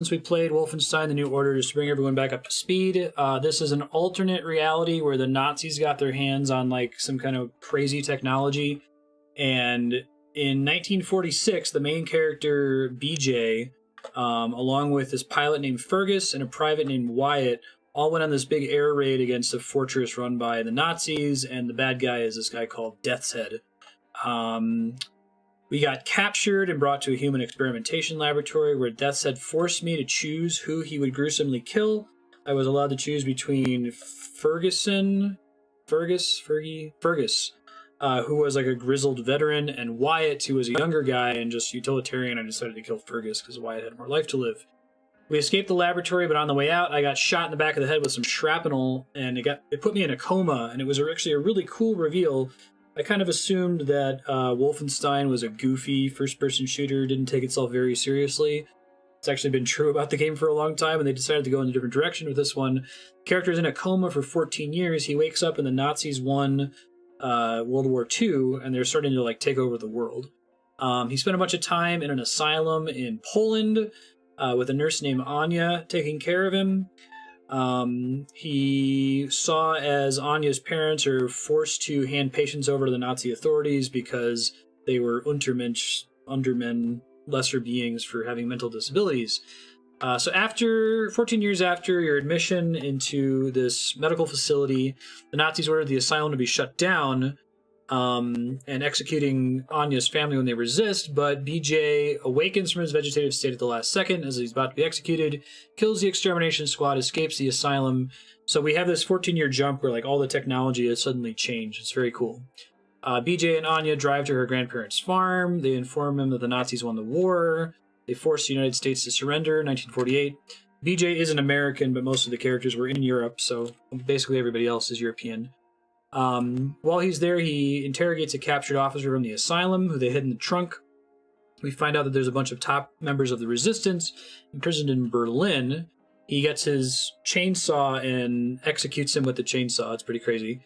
since we played Wolfenstein: The New Order, just to bring everyone back up to speed. This is an alternate reality where the Nazis got their hands on like some kind of crazy technology. And in 1946, the main character, BJ, along with this pilot named Fergus and a private named Wyatt, all went on this big air raid against a fortress run by the Nazis, and the bad guy is this guy called Death's Head. We got captured and brought to a human experimentation laboratory where Death's Head forced me to choose who he would gruesomely kill. I was allowed to choose between Fergus, who was like a grizzled veteran, and Wyatt, who was a younger guy and just utilitarian. I decided to kill Fergus because Wyatt had more life to live. We escaped the laboratory, but on the way out, I got shot in the back of the head with some shrapnel, and it put me in a coma, and it was actually a really cool reveal. I kind of assumed that Wolfenstein was a goofy first-person shooter, didn't take itself very seriously. It's actually been true about the game for a long time, and they decided to go in a different direction with this one. The character's in a coma for 14 years. He wakes up and the Nazis won World War II, and they're starting to like take over the world. He spent a bunch of time in an asylum in Poland with a nurse named Anya taking care of him. He saw as Anya's parents are forced to hand patients over to the Nazi authorities because they were undermen, lesser beings for having mental disabilities. So after 14 years after your admission into this medical facility, the Nazis ordered the asylum to be shut down, and executing Anya's family when they resist, but BJ awakens from his vegetative state at the last second as he's about to be executed, kills the extermination squad, escapes the asylum. So we have this 14-year jump where like all the technology has suddenly changed. It's very cool. BJ and Anya drive to her grandparents' farm. They inform him that the Nazis won the war. They forced the United States to surrender in 1948. BJ is an American, but most of the characters were in Europe, so basically everybody else is European. While he's there, he interrogates a captured officer from the asylum, who they hid in the trunk. We find out that there's a bunch of top members of the resistance imprisoned in Berlin. He gets his chainsaw and executes him with the chainsaw. It's pretty crazy.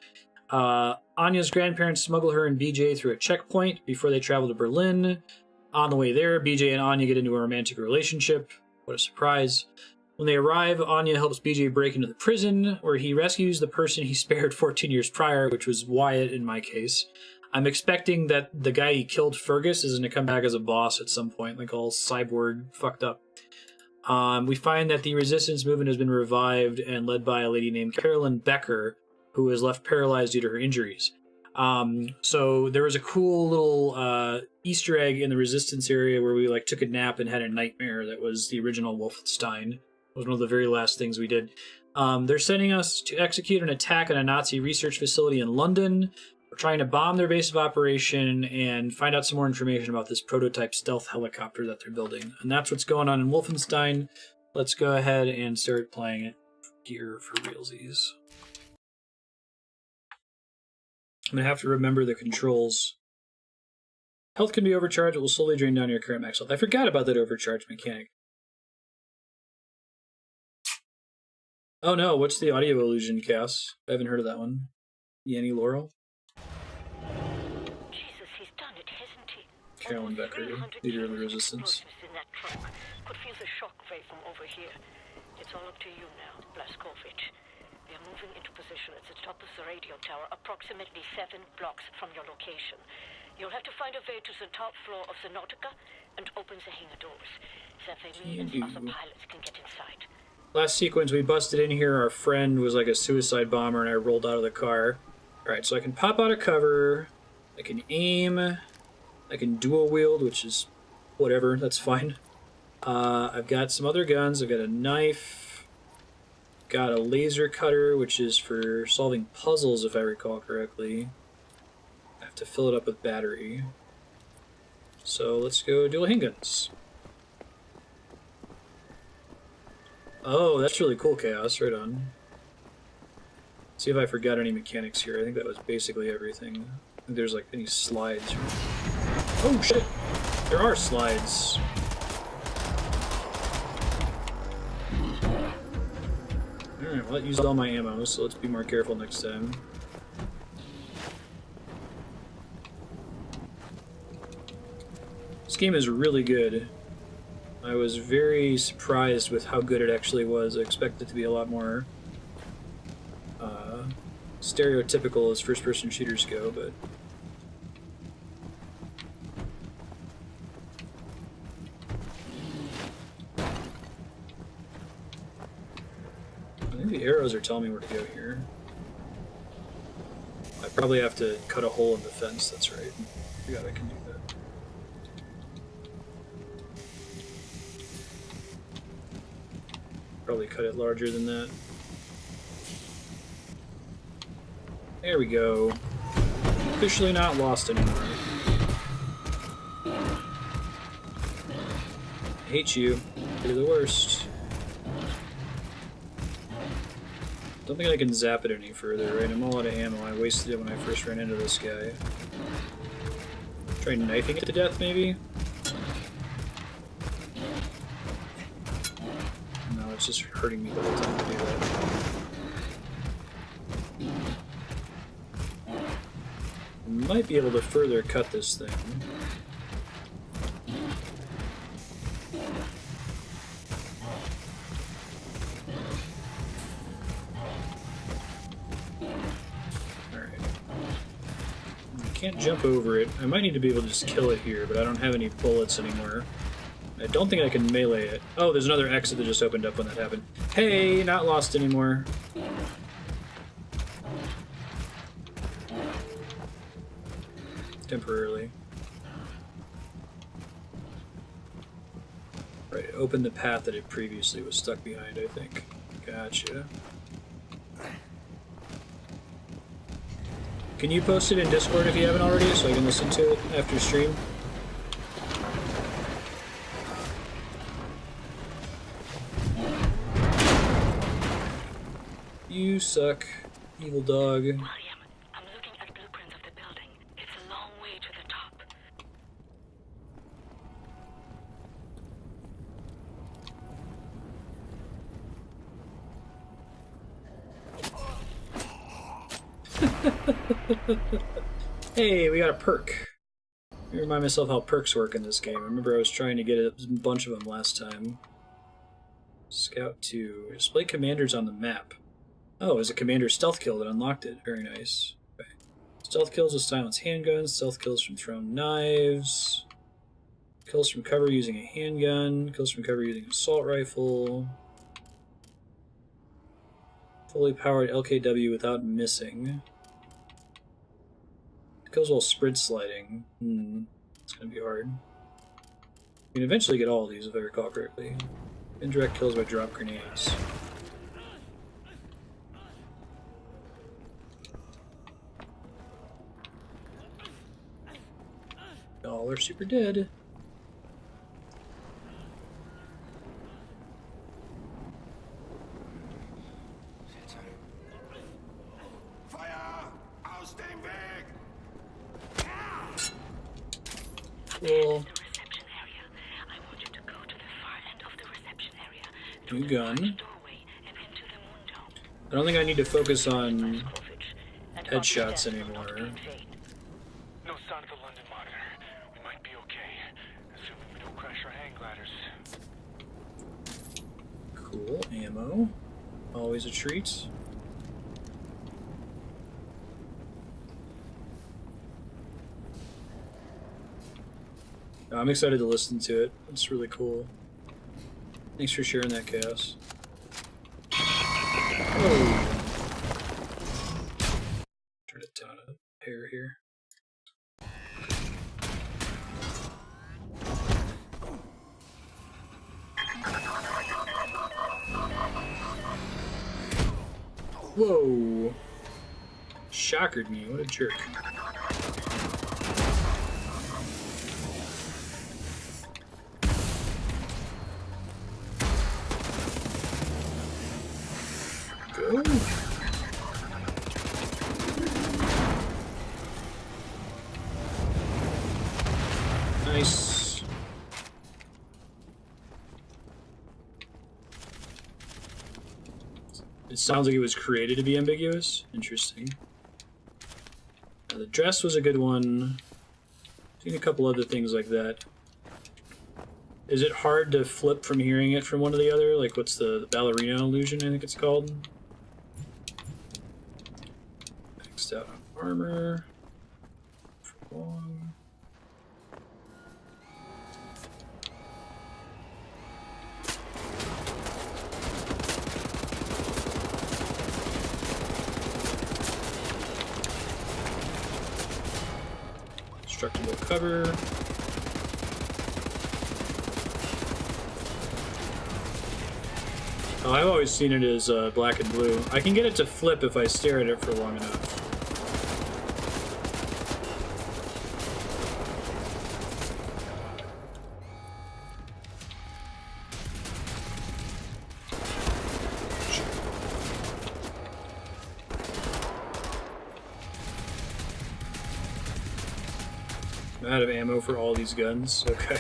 Anya's grandparents smuggle her and BJ through a checkpoint before they travel to Berlin. On the way there, BJ and Anya get into a romantic relationship. What a surprise. When they arrive, Anya helps BJ break into the prison, where he rescues the person he spared 14 years prior, which was Wyatt in my case. I'm expecting that the guy he killed, Fergus, is going to come back as a boss at some point, like all cyborg fucked up. We find that the resistance movement has been revived and led by a lady named Carolyn Becker, who is left paralyzed due to her injuries. So there was a cool little Easter egg in the resistance area where we like took a nap and had a nightmare that was the original Wolfenstein. It was one of the very last things we did. They're sending us to execute an attack on a Nazi research facility in London. We're trying to bomb their base of operation and find out some more information about this prototype stealth helicopter that they're building. And that's what's going on in Wolfenstein. Let's go ahead and start playing it here for realsies. I'm going to have to remember the controls. Health can be overcharged. It will slowly drain down your current max health. I forgot about that overcharge mechanic. Oh no, what's the audio illusion, Cass? I haven't heard of that one. Yanni Laurel? Jesus, he's done it, hasn't he? Carolyn Becker, leader of the resistance. In that trunk. Could feel the shock wave from over here. It's all up to you now, Blazkowicz. We are moving into position at the top of the radio tower, approximately 7 blocks from your location. You'll have to find a way to the top floor of the Nautica and open the hangar doors. That way we and the other pilots can get inside. Last sequence, we busted in here. Our friend was like a suicide bomber, and I rolled out of the car. Alright, so I can pop out of cover. I can aim. I can dual wield, which is whatever. That's fine. I've got some other guns. I've got a knife. Got a laser cutter, which is for solving puzzles, if I recall correctly. I have to fill it up with battery. So let's go dual handguns. Oh, that's really cool, Chaos. Right on. See if I forgot any mechanics here. I think that was basically everything. I think there's like any slides. Oh shit! There are slides. Alright, well that used all my ammo, so let's be more careful next time. This game is really good. I was very surprised with how good it actually was. I expected it to be a lot more stereotypical as first-person shooters go, but I think the arrows are telling me where to go here. I probably have to cut a hole in the fence, that's right. I forgot I can do that. Probably cut it larger than that. There we go. Officially not lost anymore. I hate you. You're the worst. Don't think I can zap it any further, right? I'm all out of ammo. I wasted it when I first ran into this guy. Try knifing it to death, maybe? No, it's just hurting me the whole time to do that. Might be able to further cut this thing. Alright. I can't jump over it. I might need to be able to just kill it here, but I don't have any bullets anymore. I don't think I can melee it. Oh, there's another exit that just opened up when that happened. Hey, not lost anymore. Temporarily. Right, it opened the path that it previously was stuck behind, I think. Gotcha. Can you post it in Discord if you haven't already, so I can listen to it after stream? You suck, evil dog. Hey, we got a perk. Let me remind myself how perks work in this game. I remember I was trying to get a bunch of them last time. Scout 2. Display commanders on the map. Oh, there's a commander stealth kill that unlocked it. Very nice. Okay. Stealth kills with silenced handguns. Stealth kills from thrown knives. Kills from cover using a handgun. Kills from cover using an assault rifle. Fully powered LKW without missing. Kills while sprint sliding. It's gonna be hard. You can eventually get all of these if I recall correctly. Indirect kills by drop grenades. All are super dead. Cool. New gun. I don't think I need to focus on headshots anymore. No sign of the London monitor. We might be okay, assuming we don't crash our hang gliders. Cool. Ammo. Always a treat. I'm excited to listen to it. It's really cool. Thanks for sharing that, Chaos. Oh. Turn it down a hair here. Whoa. Shockered me. What a jerk. Go. Nice. It sounds like it was created to be ambiguous. Interesting. The dress was a good one. Seen a couple other things like that. Is it hard to flip from hearing it from one to the other? Like, what's the ballerina illusion, I think it's called? Maxed out on armor. For long. Destructible cover. Oh, I've always seen it as black and blue. I can get it to flip if I stare at it for long enough. I'm out of ammo for all these guns. Okay.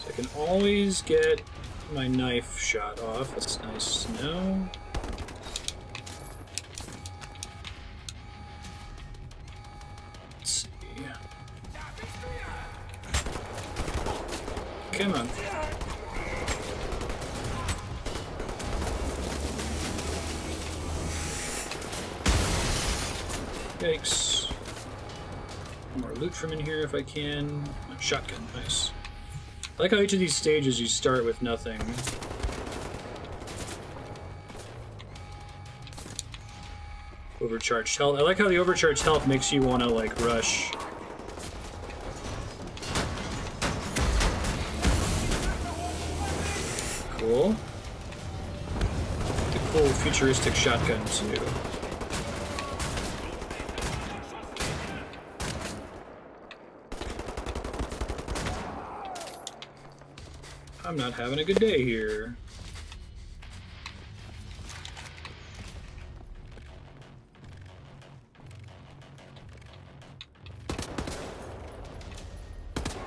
I can always get my knife shot off. That's nice to know. Let's see. Come on. Yikes. More loot from in here if I can. Oh, shotgun, nice. I like how each of these stages you start with nothing. Overcharged health. I like how the overcharged health makes you want to, like, rush. Cool. The cool futuristic shotgun, too. I'm not having a good day here.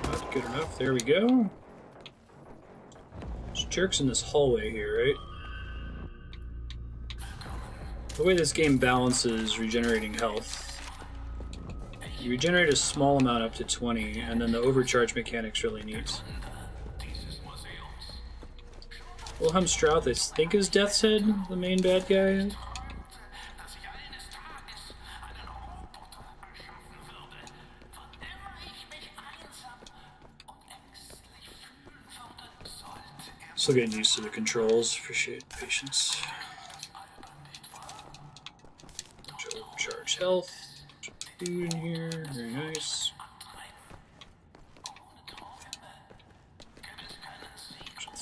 Not good enough. There we go. There's jerks in this hallway here, right? The way this game balances regenerating health. You regenerate a small amount up to 20, and then the overcharge mechanic's really neat. Wilhelm Strauth, I think, is Death's Head, the main bad guy. Still getting used to the controls. Appreciate patience. Charge health. Food in here. Very nice.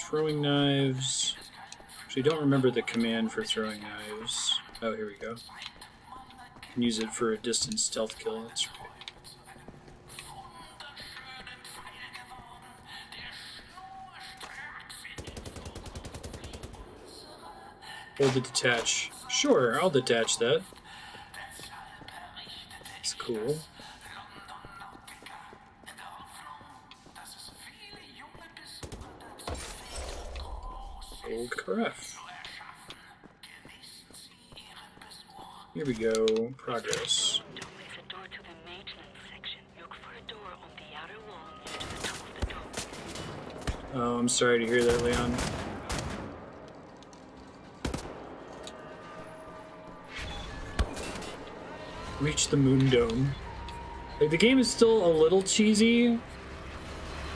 Throwing knives. Actually, don't remember the command for throwing knives. Oh, here we go. Can use it for a distance stealth kill. That's right. Hold to detach. Sure, I'll detach that. It's cool. Old carafe. Here we go. Progress. There's a door to the maintenance section. Look for a door on the outer wall near to the top of the door. Oh, I'm sorry to hear that, Leon. Reach the moon dome. Like, the game is still a little cheesy.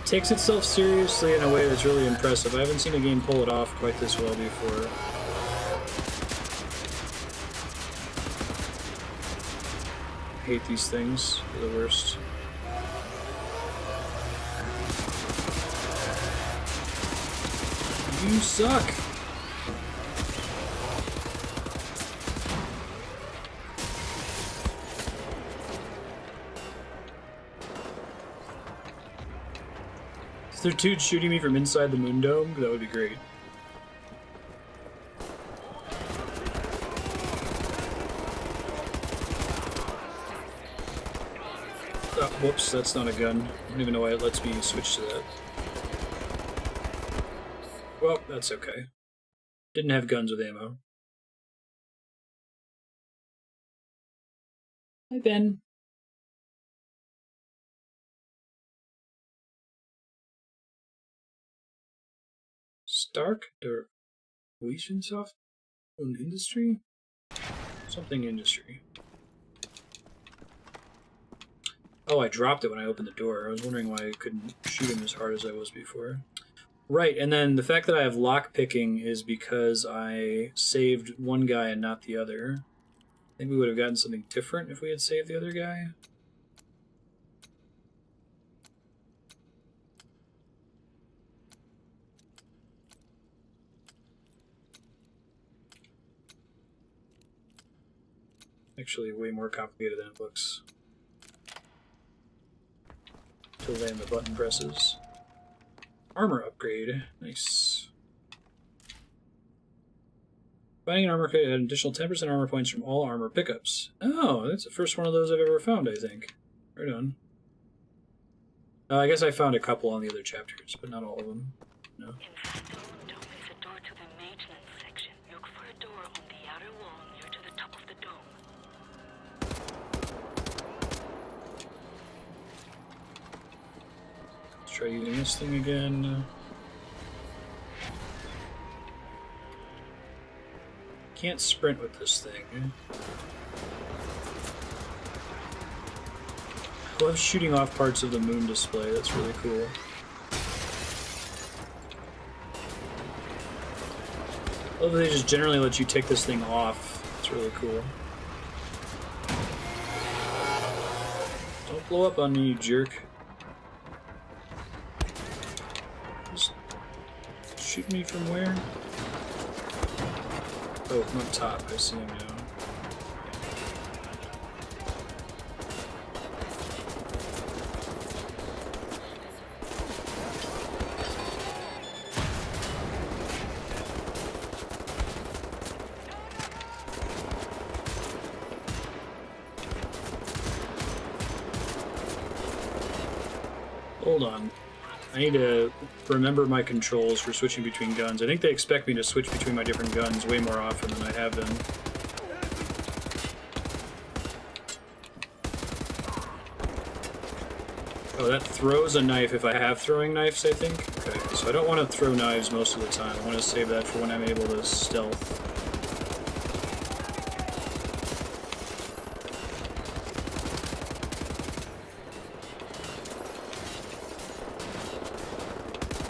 Takes itself seriously in a way that's really impressive. I haven't seen a game pull it off quite this well before. I hate these things. They're the worst. You suck! Is there dudes shooting me from inside the moon dome? That would be great. Oh, whoops, that's not a gun. I don't even know why it lets me switch to that. Well, that's okay. Didn't have guns with ammo. Hi, Ben. Stark or Wissensoft Industry? Something industry. Oh, I dropped it when I opened the door. I was wondering why I couldn't shoot him as hard as I was before. Right, and then the fact that I have lockpicking is because I saved one guy and not the other. I think we would have gotten something different if we had saved the other guy. Actually, way more complicated than it looks. To land the button presses. Armor upgrade. Nice. Finding an armor upgrade at an additional 10% armor points from all armor pickups. Oh, that's the first one of those I've ever found, I think. Right on. I guess I found a couple on the other chapters, but not all of them. No. Try using this thing again. Can't sprint with this thing. I love shooting off parts of the moon display. That's really cool. I love that they just generally let you take this thing off. It's really cool. Don't blow up on me, you jerk. Shoot me from where? Oh, from up top. I see him now. Hold on. I need to remember my controls for switching between guns. I think they expect me to switch between my different guns way more often than I have been. Oh, that throws a knife if I have throwing knives, I think? Okay, so I don't want to throw knives most of the time. I want to save that for when I'm able to stealth.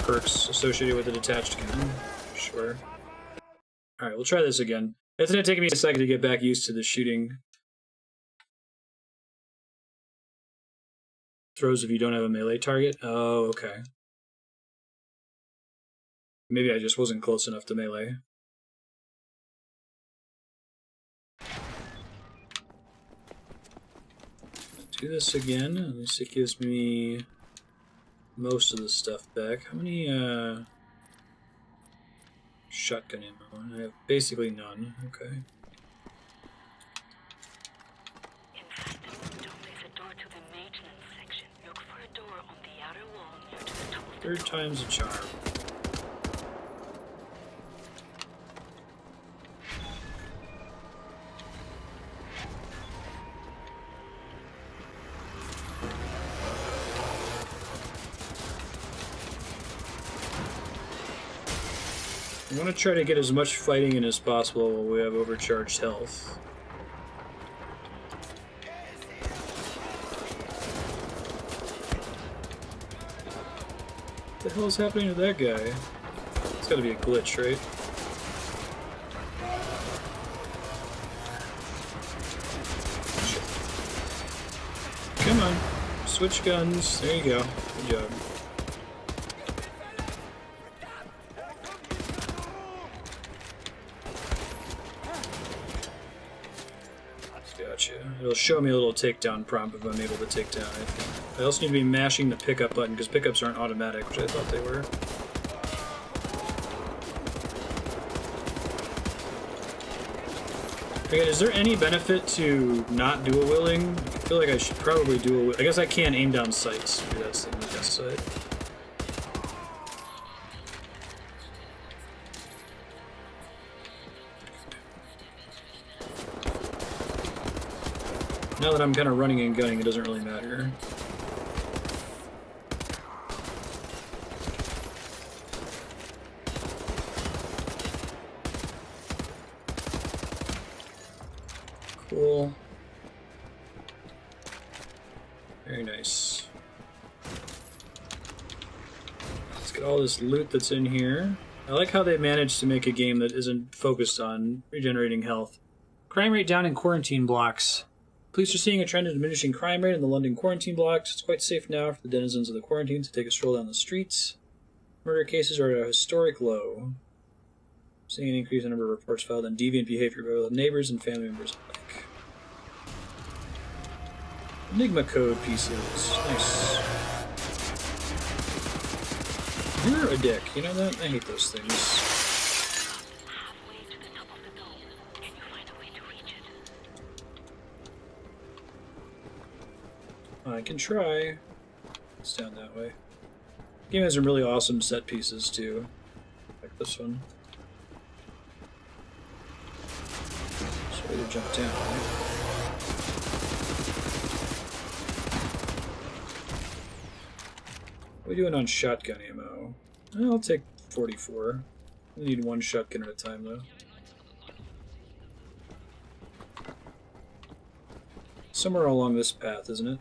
Perks associated with a detached gun. Sure. Alright, we'll try this again. It's gonna take me a second to get back used to the shooting. Throws if you don't have a melee target? Oh, okay. Maybe I just wasn't close enough to melee. Do this again. At least it gives me most of the stuff back. How many shotgun ammo? I have basically none. Okay. Third time's a charm. I want to try to get as much fighting in as possible while we have overcharged health. What the hell is happening to that guy? It's gotta be a glitch, right? Shit. Come on. Switch guns. There you go. Good job. It'll show me a little takedown prompt if I'm able to take down, I think. I also need to be mashing the pickup button, because pickups aren't automatic, which I thought they were. Okay, is there any benefit to not dual wielding? I feel like I should probably dual. I guess I can't aim down sights. Maybe that's the best side. Now that I'm kind of running and gunning, it doesn't really matter. Cool. Very nice. Let's get all this loot that's in here. I like how they managed to make a game that isn't focused on regenerating health. Crime rate down in quarantine blocks. Police are seeing a trend of diminishing crime rate in the London quarantine blocks. It's quite safe now for the denizens of the quarantine to take a stroll down the streets. Murder cases are at a historic low. Seeing an increase in the number of reports filed on deviant behavior by both neighbors and family members alike. Enigma code pieces. Nice. You're a dick. You know that? I hate those things. Halfway to the top of the dome. Can you find a way to reach it? I can try. It's down that way. The game has some really awesome set pieces too. Like this one. So way to jump down, right? What are we doing on shotgun ammo? I'll take 44. I need one shotgun at a time though. Somewhere along this path, isn't it?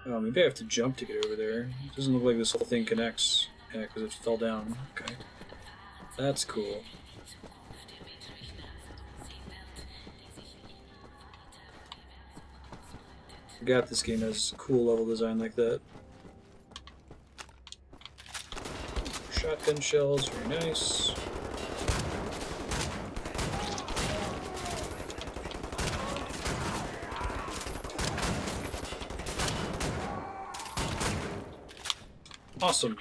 Oh, maybe I have to jump to get over there. It doesn't look like this whole thing connects. Yeah, because it fell down. Okay. That's cool. Forgot this game has cool level design like that. Shotgun shells, very nice. Awesome.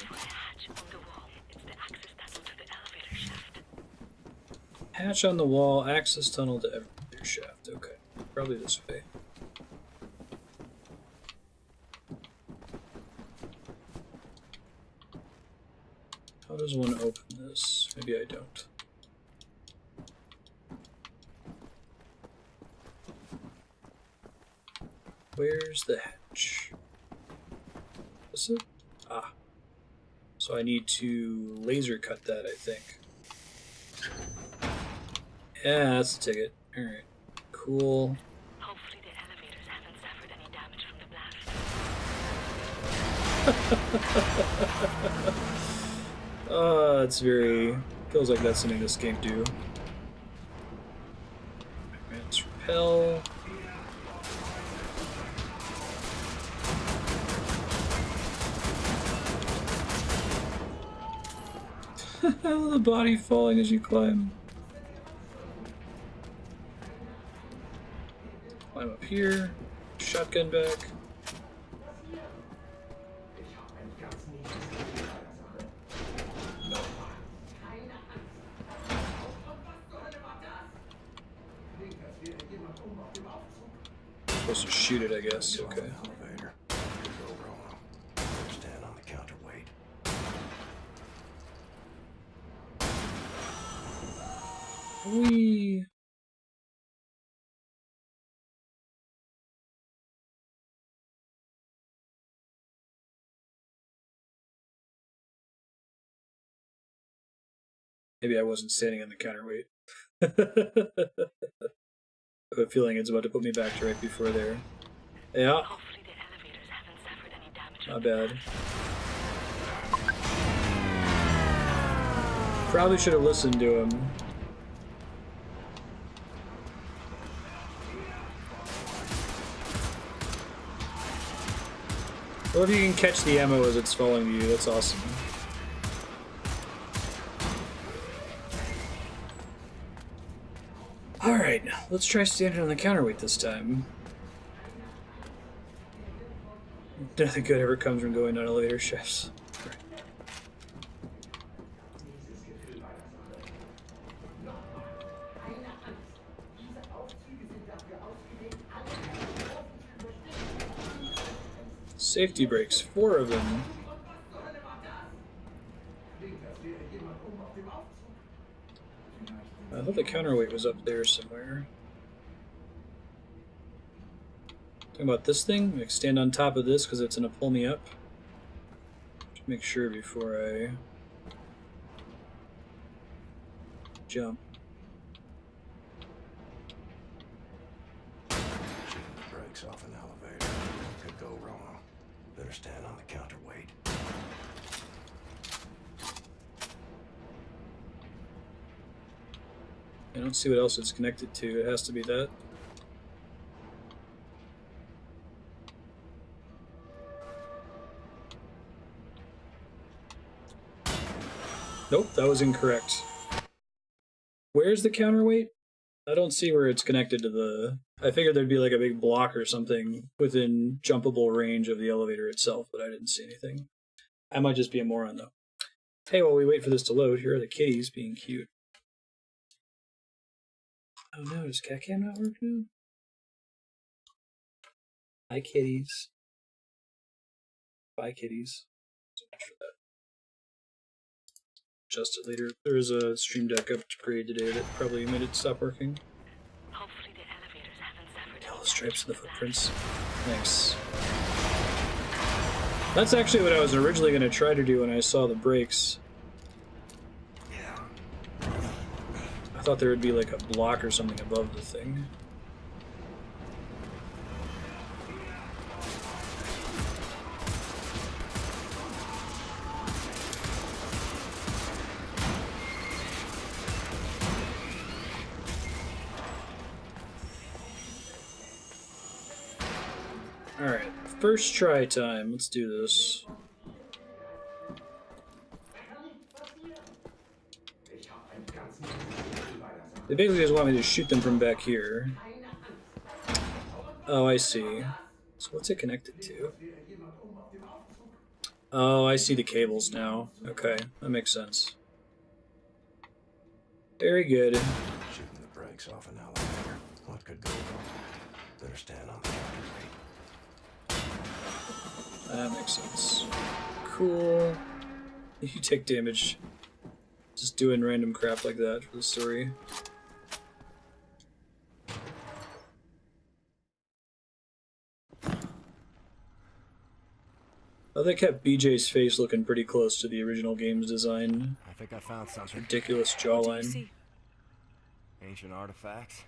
Hatch on the wall, access tunnel to elevator shaft. Okay, probably this way. How does one open this? Maybe I don't. Where's the hatch? Is it? Ah. So I need to laser cut that, I think. Yeah, that's the ticket. Alright. Cool. Hopefully the elevators haven't suffered any damage from the blast. It's very... feels like that's something this game do. Let's repel. The body falling as you climb. Climb up here. Shotgun back. Supposed to shoot it, I guess. Okay. Stand on the counterweight. Whee! Maybe I wasn't standing on the counterweight. I have a feeling it's about to put me back to right before there. Yeah. Hopefully the elevators haven't suffered any damage. Not bad. Probably should have listened to him. Or if you can catch the ammo as it's falling to you, that's awesome. Alright, let's try standing on the counterweight this time. Nothing good ever comes from going down elevator shafts. Safety brakes, 4 of them. I thought the counterweight was up there somewhere. Talking about this thing, like stand on top of this because it's gonna pull me up. Just make sure before I jump. Shooting the brakes off an elevator. What could go wrong? Better stand on the counterweight. I don't see what else it's connected to. It has to be that. Nope, that was incorrect. Where's the counterweight? I don't see where it's connected to the... I figured there'd be like a big block or something within jumpable range of the elevator itself, but I didn't see anything. I might just be a moron, though. Hey, while we wait for this to load, here are the kitties being cute. Oh no, does cat cam not work now? Hi, kitties. Bye, kitties. So much for that. Adjust it later. There was a Stream Deck upgrade today that probably made it stop working. Hopefully the elevators haven't suffered. Yellow stripes in the footprints. Thanks. That's actually what I was originally going to try to do when I saw the brakes. I thought there would be like a block or something above the thing. Alright, first try time. Let's do this. They basically just want me to shoot them from back here. Oh, I see. So what's it connected to? Oh, I see the cables now. Okay, that makes sense. Very good. Shooting the brakes off an elevator. What could go wrong? Better stand on the counterweight. That makes sense. Cool. You take damage. Just doing random crap like that for the story. Oh, they kept BJ's face looking pretty close to the original game's design. I think I found something. Ridiculous jawline. Ancient artifacts,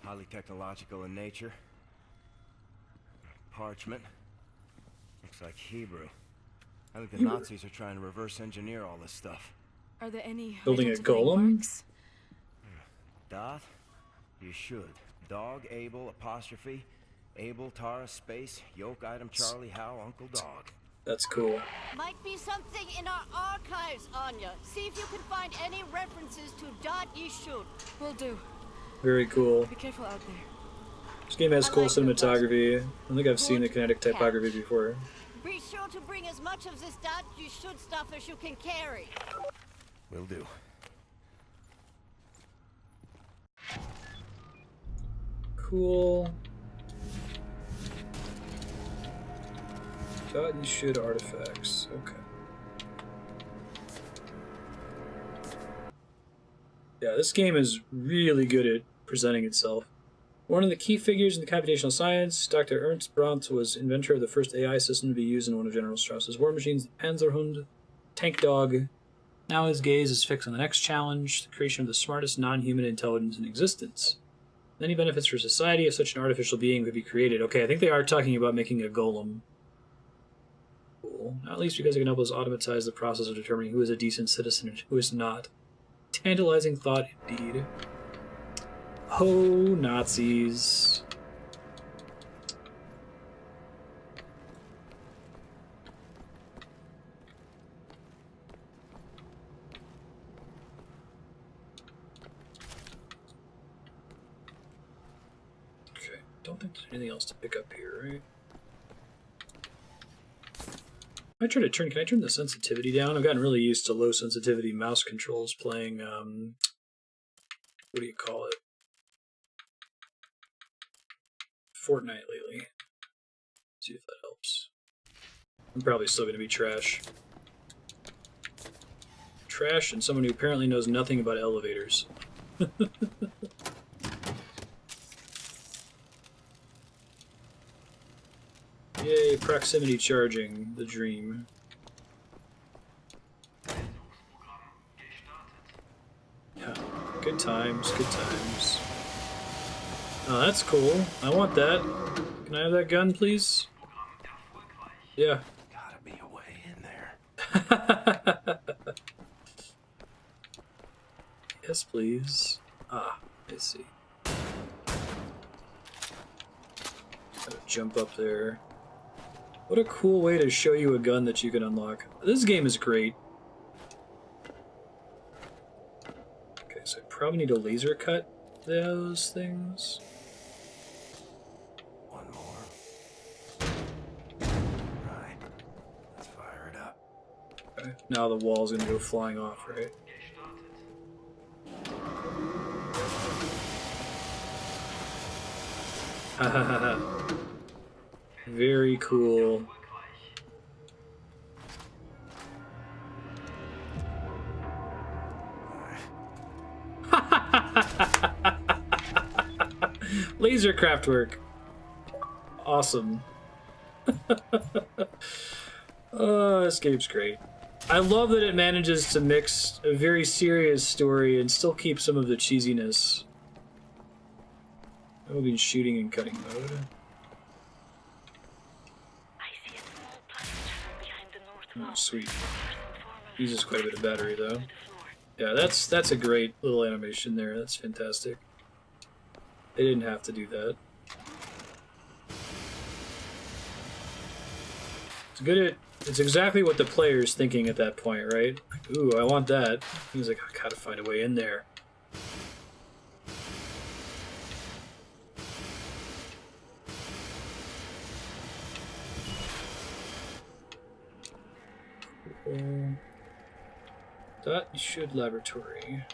highly technological in nature. Parchment. Looks like Hebrew. I think the Hebrew. Nazis are trying to reverse engineer all this stuff. Are there any Building a identifying golem? marks? Doth? You should. Dog, Abel, apostrophe. Abel, Tara, space, yoke, item, Charlie, Hal, Uncle Dog. That's cool. Might be something in our archives, Anya. See if you can find any references to Yichud. Will do. Very cool. Be careful out there. This game has I cool like the cinematography. I don't think I've seen the Good kinetic cat. typography before. Be sure to bring as much of this Yichud stuff as you can carry. Will do. Cool. Yichud artifacts. Okay. Yeah, this game is really good at presenting itself. One of the key figures in the computational science, Dr. Ernst Brandt was inventor of the first AI system to be used in one of General Strauss's war machines, the Panzerhund tank dog. Now his gaze is fixed on the next challenge, the creation of the smartest non-human intelligence in existence. Many benefits for society if such an artificial being could be created. Okay, I think they are talking about making a golem. Cool. Not least because it can help us automatize the process of determining who is a decent citizen and who is not. Tantalizing thought indeed. Oh, Nazis. Okay, don't think there's anything else to pick up here, right? Can I turn the sensitivity down? I've gotten really used to low sensitivity mouse controls playing, what do you call it? Fortnite lately. See if that helps. I'm probably still going to be trash. Trash and someone who apparently knows nothing about elevators. Yay, proximity charging, the dream. Yeah. times, good times. Oh, that's cool. I want that. Can I have that gun, please? Yeah. Gotta be a way in there. Yes, please. Ah, I see. Gotta jump up there. What a cool way to show you a gun that you can unlock. This game is great. Okay, so I probably need to laser cut those things. One more. Right. Let's fire it up. Okay, now the wall's gonna go flying off, right? Hahaha. Very cool. Laser craft work. Awesome. Oh, this game's great. I love that it manages to mix a very serious story and still keep some of the cheesiness. I've been shooting and cutting mode. Oh, sweet. Uses quite a bit of battery, though. Yeah, that's a great little animation there. That's fantastic. They didn't have to do that. It's good at... It's exactly what the player's thinking at that point, right? Like, ooh, I want that. He's like, I gotta find a way in there. Yichud laboratory.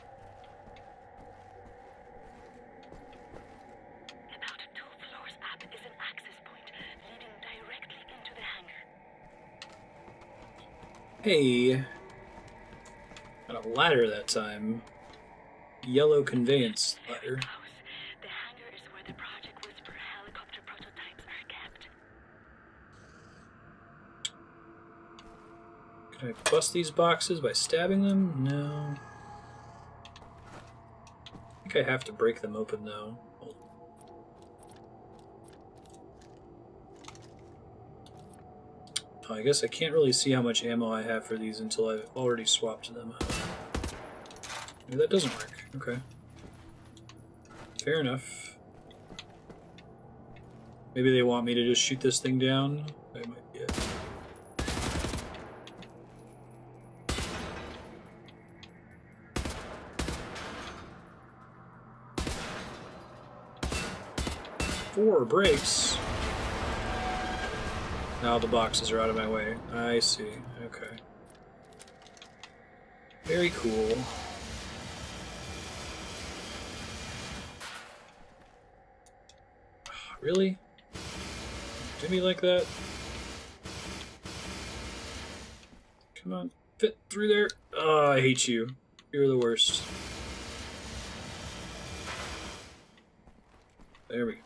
About 2 floors up is an access point leading directly into the hangar. Hey. Got a ladder that time. Yellow conveyance ladder. The hangar is where the Project Whisper helicopter prototypes are kept. Can I bust these boxes by stabbing them? No. I think I have to break them open, though. Oh, I guess I can't really see how much ammo I have for these until I've already swapped them out. Maybe that doesn't work. Okay. Fair enough. Maybe they want me to just shoot this thing down? That might be it. Four breaks. Now the boxes are out of my way. I see. Okay. Very cool. Really? Do me like that? Come on. Fit through there. Oh, I hate you. You're the worst. There we go.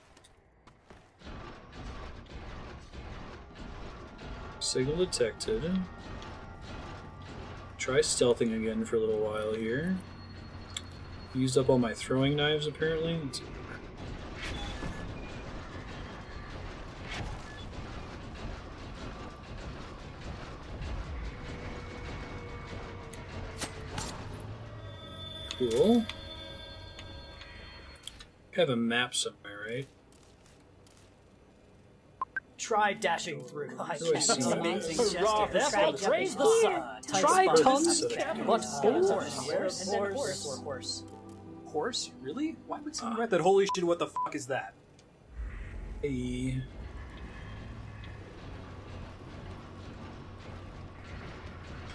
Signal detected. Try stealthing again for a little while here. Used up all my throwing knives, apparently. Cool. Have a map somewhere, right? Try dashing through. Amazing Roth, therefore praise the sun. Try tongues, but horse. Horse? Really? Why would someone write that? Holy shit, what the fuck is that? Hey.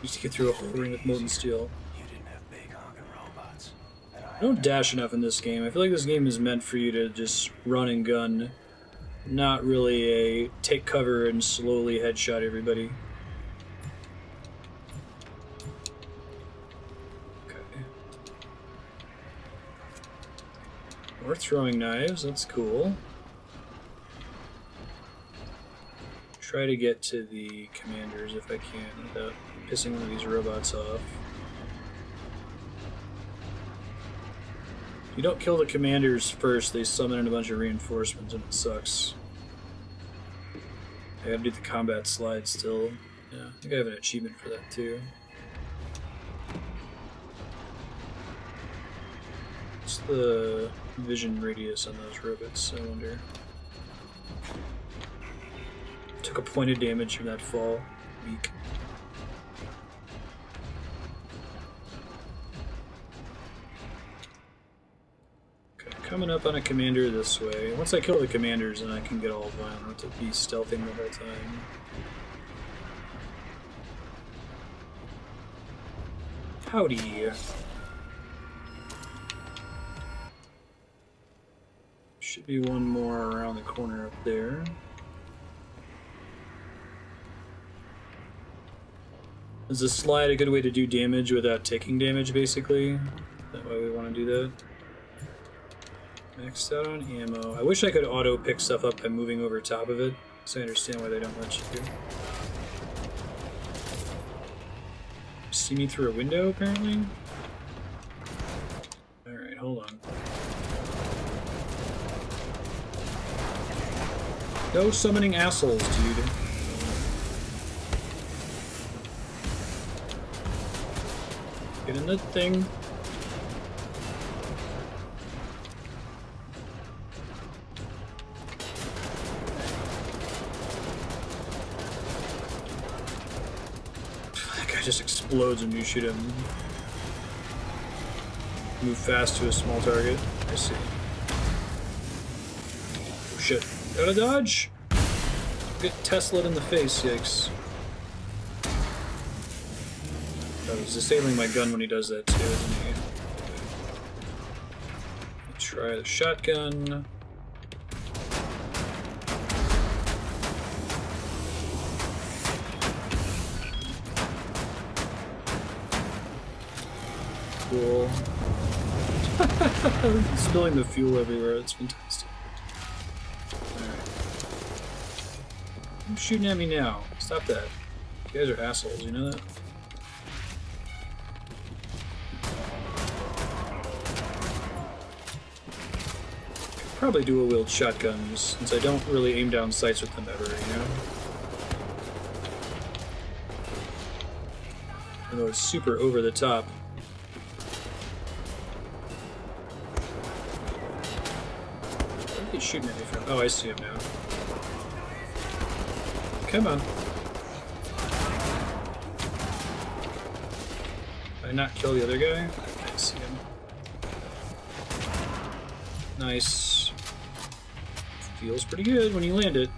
Used to get through a whole ring of molten steel. You didn't have big honking robots. And I don't dash enough in this game. I feel like this game is meant for you to just run and gun. Not really a take cover and slowly headshot everybody. Okay. More throwing knives, that's cool. Try to get to the commanders if I can without pissing one of these robots off. You don't kill the commanders first, they summon in a bunch of reinforcements and it sucks. I gotta do the combat slide still. Yeah, I think I have an achievement for that too. What's the vision radius on those robots, I wonder? Took a point of damage from that fall. Weak. Coming up on a commander this way. Once I kill the commanders, then I can get all of mine. I don't have to be stealthing the whole time. Howdy. Should be one more around the corner up there. Is the slide a good way to do damage without taking damage, basically? Is that why we want to do that? Maxed out on ammo. I wish I could auto pick stuff up by moving over top of it, so I understand why they don't let you do. See me through a window, apparently? Alright, hold on. No summoning assholes, dude. Get in the thing. That guy just explodes when you shoot him. Move fast to a small target. I see. Oh shit. Gotta dodge! Get Tesla'd in the face, yikes. Oh, he's disabling my gun when he does that too, isn't he? Try the shotgun. Cool. Spilling the fuel everywhere, that's fantastic. Who's shooting at me now? Stop that. You guys are assholes, you know that? Probably dual-wield shotguns, since I don't really aim down sights with them ever, you know? Although it's super over the top. Where are they shooting at me from? Oh, I see him now. Come on. Did I not kill the other guy? I can't see him. Nice. Feels pretty good when you land it.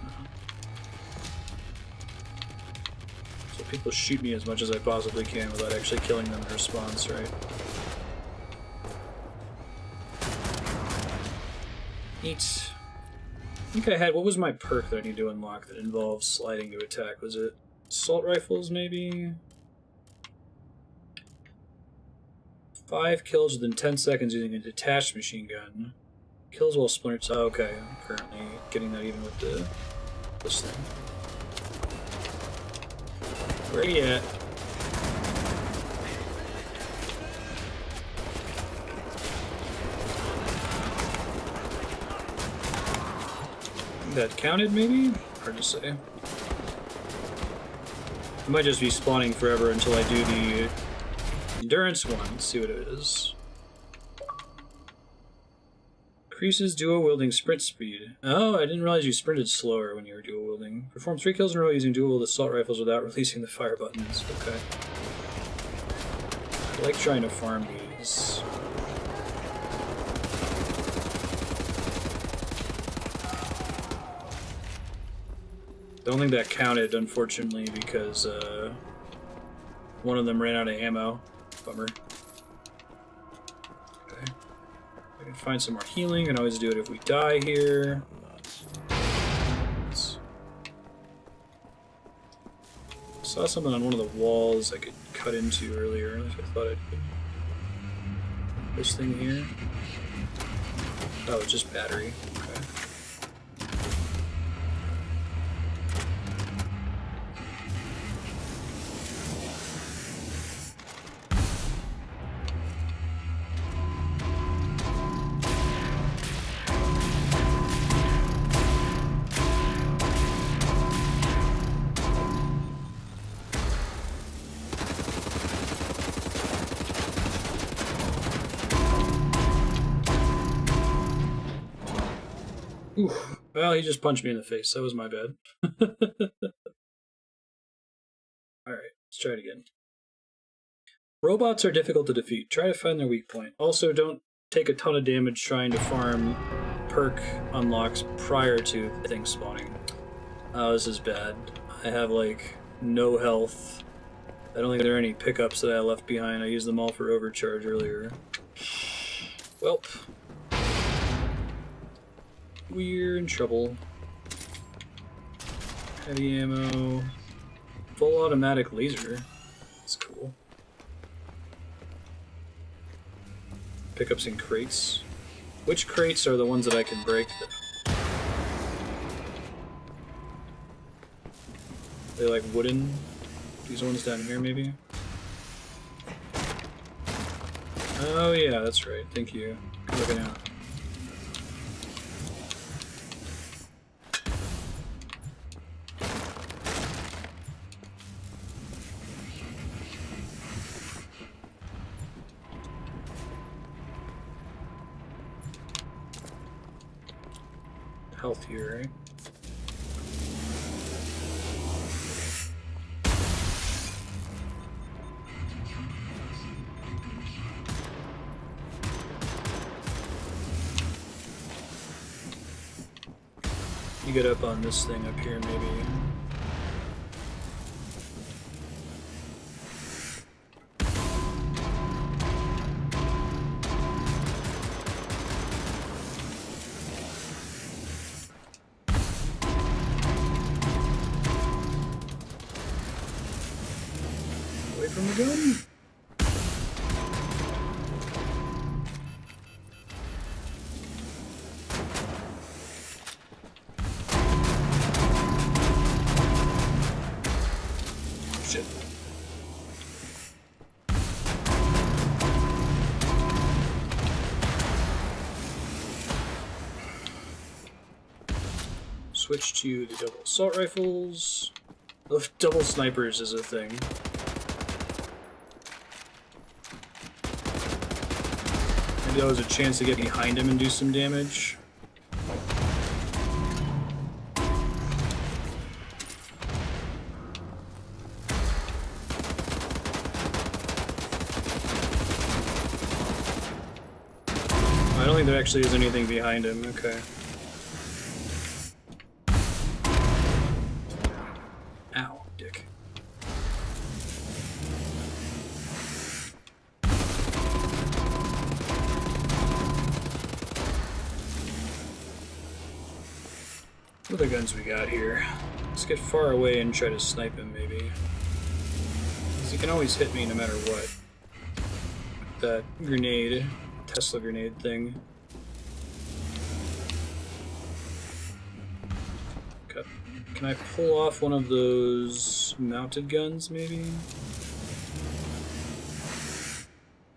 So people shoot me as much as I possibly can without actually killing them in response, right? Neat. I think I had, what was my perk that I need to unlock that involves sliding to attack? Was it assault rifles, maybe? 5 kills within 10 seconds using a detached machine gun. Kills while splinters. Oh, okay, I'm currently getting that even with this thing. Where are you at? That counted, maybe? Hard to say. I might just be spawning forever until I do the endurance one. Let's see what it is. Increases dual-wielding sprint speed. Oh, I didn't realize you sprinted slower when you were dual-wielding. Perform 3 kills in a row using dual-wield assault rifles without releasing the fire buttons. Okay. I like trying to farm these. Don't think that counted, unfortunately, because one of them ran out of ammo. Bummer. Okay. I can find some more healing. I can always do it if we die here. Saw something on one of the walls I could cut into earlier. I thought I'd put this thing here. Oh, it's just battery. Okay. Well, he just punched me in the face. That was my bad. Alright, let's try it again. Robots are difficult to defeat. Try to find their weak point. Also, don't take a ton of damage trying to farm perk unlocks prior to things spawning. Oh, this is bad. I have, like, no health. I don't think there are any pickups that I left behind. I used them all for overcharge earlier. Welp. We're in trouble. Heavy ammo. Full automatic laser. That's cool. Pickups in crates. Which crates are the ones that I can break? They're like wooden. These ones down here, maybe? Oh yeah, that's right. Thank you. Good looking out. Health here, right? You get up on this thing up here, maybe. Away from the gun. Shit. Switch to the double assault rifles. Oh, double snipers is a thing. Maybe that was a chance to get behind him and do some damage. I don't think there actually is anything behind him. Okay. Ow, dick. What are the guns we got here? Let's get far away and try to snipe him, maybe. Because he can always hit me no matter what. That grenade. Tesla grenade thing. Okay. Can I pull off one of those mounted guns, maybe?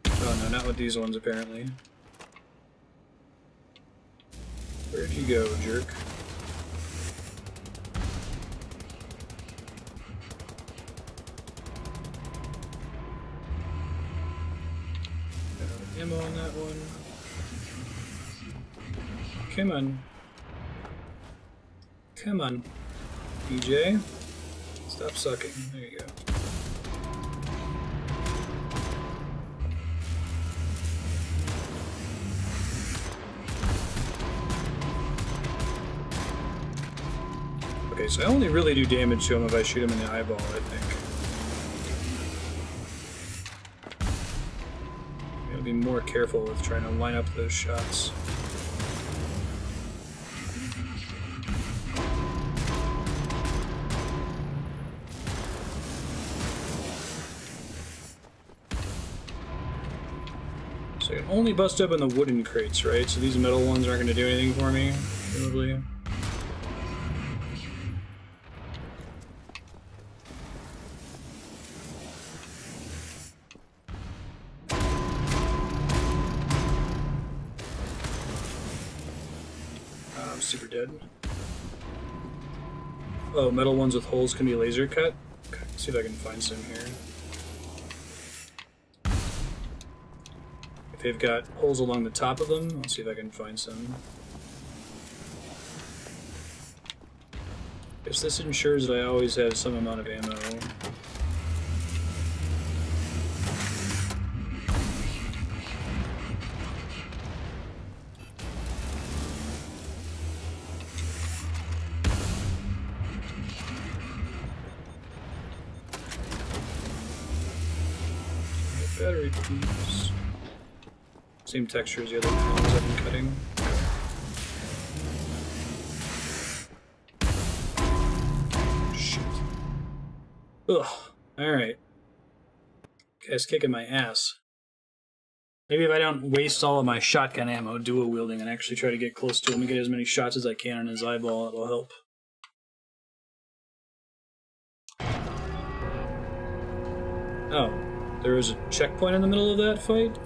Oh no, not with these ones, apparently. Where'd you go, jerk? Ammo on that one. Come on. Come on, DJ. Stop sucking. There you go. Okay, so I only really do damage to him if I shoot him in the eyeball, I think. Be more careful with trying to line up those shots. So I can only bust open the wooden crates, right? So these metal ones aren't going to do anything for me, probably. Super dead. Oh, metal ones with holes can be laser cut? Okay, see if I can find some here. If they've got holes along the top of them, I'll see if I can find some. Guess this ensures that I always have some amount of ammo. Battery piece. Same texture as the other panels I've been cutting. Shit. Ugh. Alright. Guy's kicking my ass. Maybe if I don't waste all of my shotgun ammo dual wielding and actually try to get close to him and get as many shots as I can on his eyeball, it'll help. Oh. There was a checkpoint in the middle of that fight?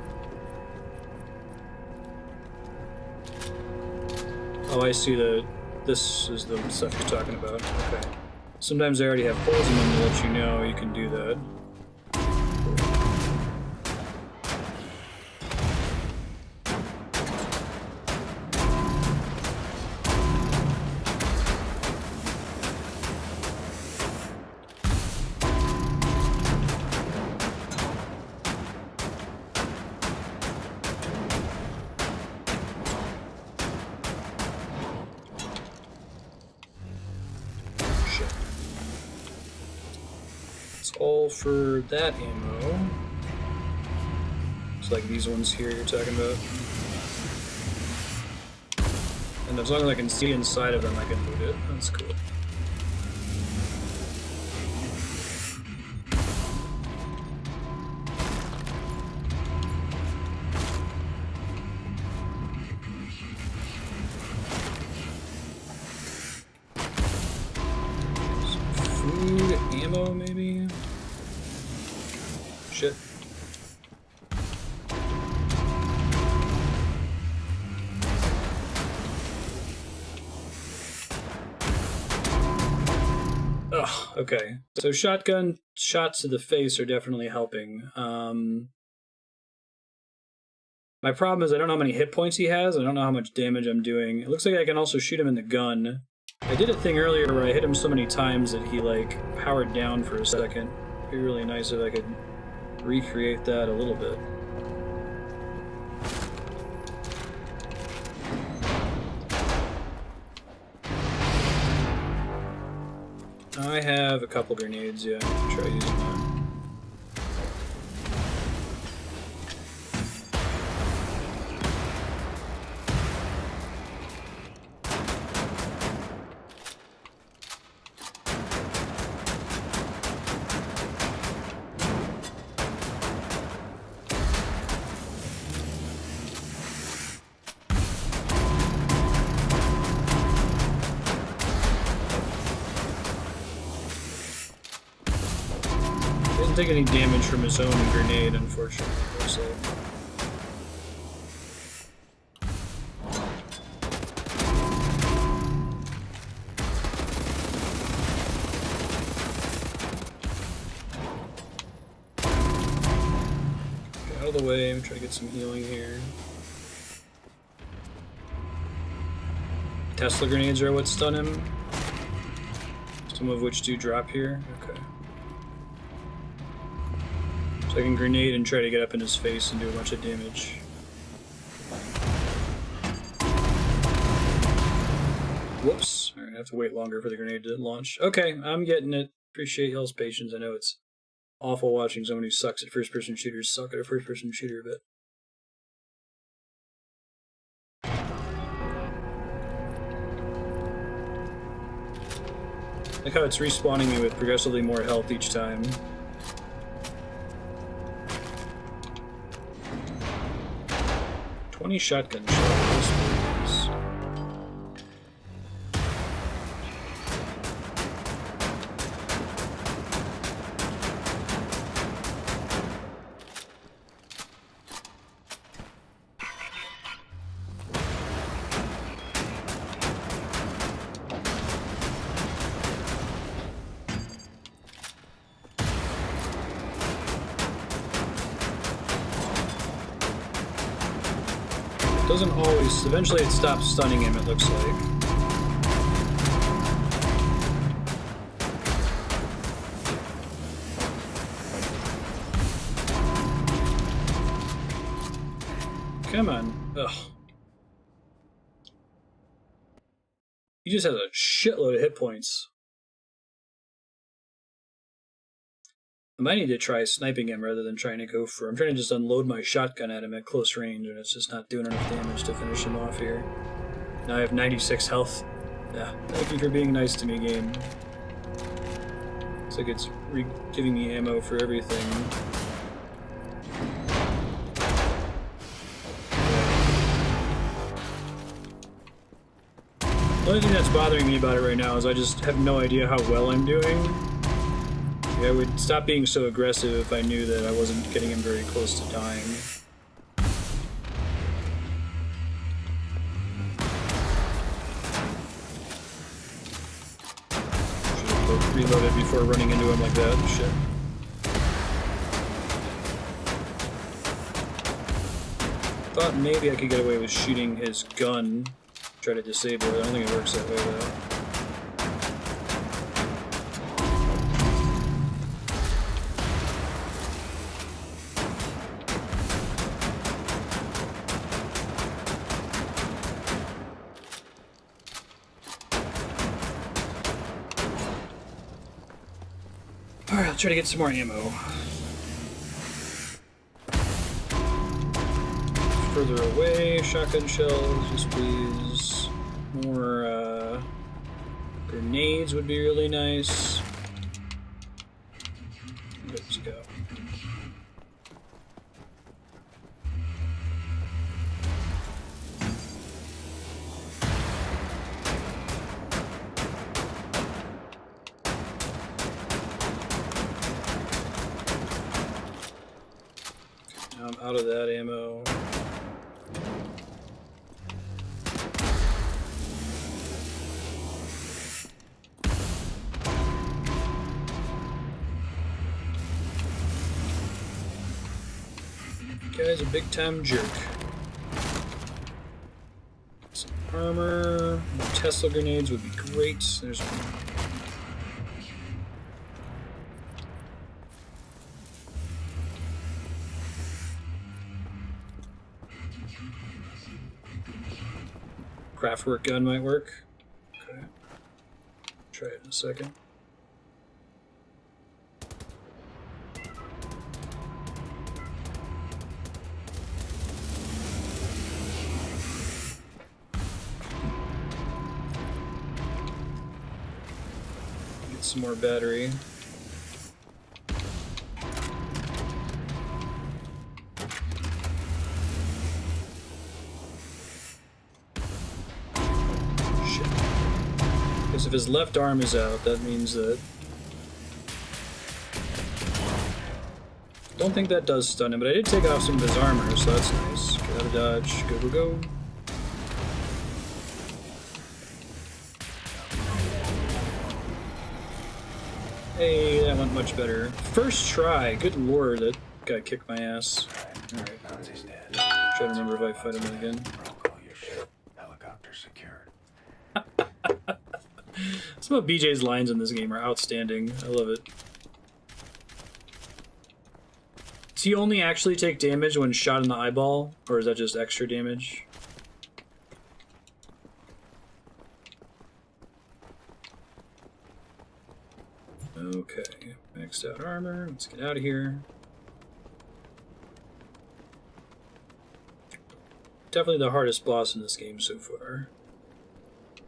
Oh, I see this is the stuff you're talking about. Okay. Sometimes they already have holes in them to let you know you can do that. All for that ammo. It's like these ones here you're talking about. And as long as I can see inside of them, I can loot it. That's cool. Some food, ammo, maybe? Shit. Ugh, okay. So shotgun shots to the face are definitely helping. My problem is I don't know how many hit points he has. I don't know how much damage I'm doing. It looks like I can also shoot him in the gun. I did a thing earlier where I hit him so many times that he, like, powered down for a second. It'd be really nice if I could recreate that a little bit. I have a couple grenades, yeah. I'll try using that. Take any damage from his own grenade, unfortunately. So. Get out of the way, I'm trying to get some healing here. Tesla grenades are what stun him. Some of which do drop here. Okay. I can grenade and try to get up in his face and do a bunch of damage. Whoops. Alright, I have to wait longer for the grenade to launch. Okay, I'm getting it. Appreciate y'all's patience. I know it's awful watching someone who sucks at first-person shooters suck at a first-person shooter, but... I like how it's respawning me with progressively more health each time. 20 shotgun shells, please. Doesn't always. Eventually it stops stunning him, it looks like. Come on. Ugh. He just has a shitload of hit points. I might need to try sniping him rather than trying to go for... I'm trying to just unload my shotgun at him at close range, and it's just not doing enough damage to finish him off here. Now I have 96 health. Yeah, thank you for being nice to me, game. Looks like it's giving me ammo for everything. The only thing that's bothering me about it right now is I just have no idea how well I'm doing. I would stop being so aggressive if I knew that I wasn't getting him very close to dying. Should have reloaded before running into him like that. Shit. Thought maybe I could get away with shooting his gun, try to disable it. I don't think it works that way though. Alright, I'll try to get some more ammo. Further away, shotgun shells, just please. More grenades would be really nice. Let's go. Now I'm out of that ammo. Guy's a big time jerk. Some armor, more Tesla grenades would be great. There's one. Craftwork gun might work. Okay. Try it in a second. Get some more battery. If his left arm is out, that means that... Don't think that does stun him, but I did take off some of his armor, so that's nice. Get out of dodge. Go, go, go. Hey, that went much better. First try. Good lord, that guy kicked my ass. Alright. Try to remember if I fight him again. Helicopter secured. Some of BJ's lines in this game are outstanding. I love it. Does he only actually take damage when shot in the eyeball, or is that just extra damage? Okay, maxed out armor. Let's get out of here. Definitely the hardest boss in this game so far.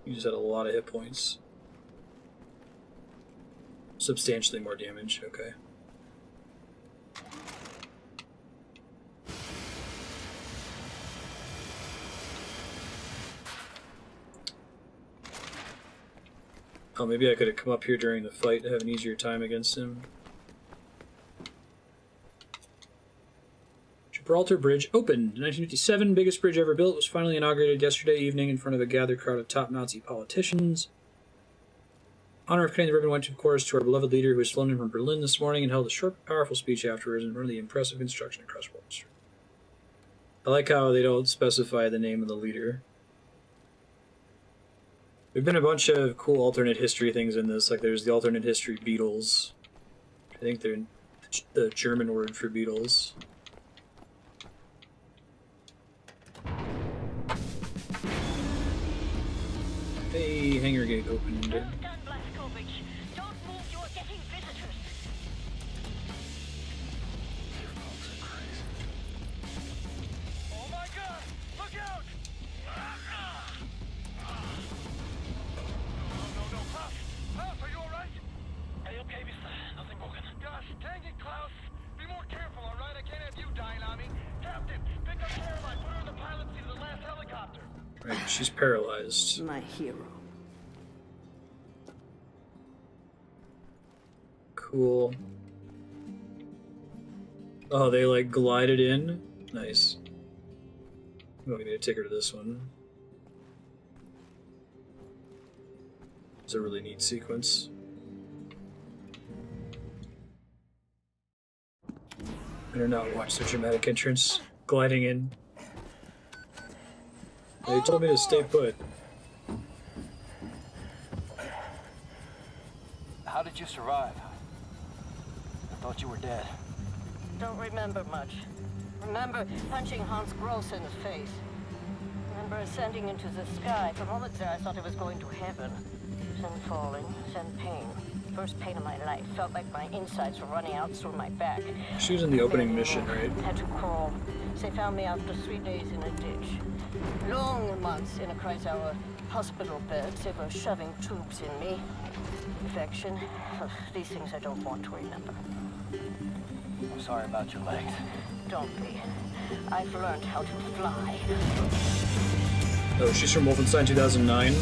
He just had a lot of hit points. Substantially more damage, okay. Oh, maybe I could have come up here during the fight to have an easier time against him. Gibraltar Bridge opened. 1957, biggest bridge ever built, was finally inaugurated yesterday evening in front of a gathered crowd of top Nazi politicians. Honor of cutting the ribbon went to, of course, to our beloved leader who has flown in from Berlin this morning and held a short, powerful speech afterwards in front of the impressive construction across Wall Street. I like how they don't specify the name of the leader. There've been a bunch of cool alternate history things in this, like there's the alternate history Beatles. I think they're the German word for Beatles. Hey, hangar gate opened. Well done, Blaskovich. Don't move, you're getting visitors. Oh my god! Look out! No. Klaus! Klaus, are you alright? Are you okay, mister? Nothing broken. Gosh, dang it, Klaus! Be more careful, alright? I can't have you dying on me. Captain, pick up Caroline, put her in the pilot seat of the last helicopter. Right, she's paralyzed. My hero. Cool. Oh, they like glided in? Nice. Oh, we need to take her to this one. It's a really neat sequence. Better not watch the dramatic entrance. Gliding in. They told me to stay put. How did you survive? I thought you were dead. Don't remember much. Remember punching Hans Gross in the face. Remember ascending into the sky. For moments there, I thought I was going to heaven. Then falling, then pain. First pain of my life. Felt like my insides were running out through my back. She was in the opening mission, right? Had to crawl. They found me after 3 days in a ditch. Long months in a Kreisauer hospital bed. They were shoving tubes in me. Infection. These things I don't want to remember. I'm sorry about your legs. Don't be. I've learned how to fly. Oh, she's from Wolfenstein 2009.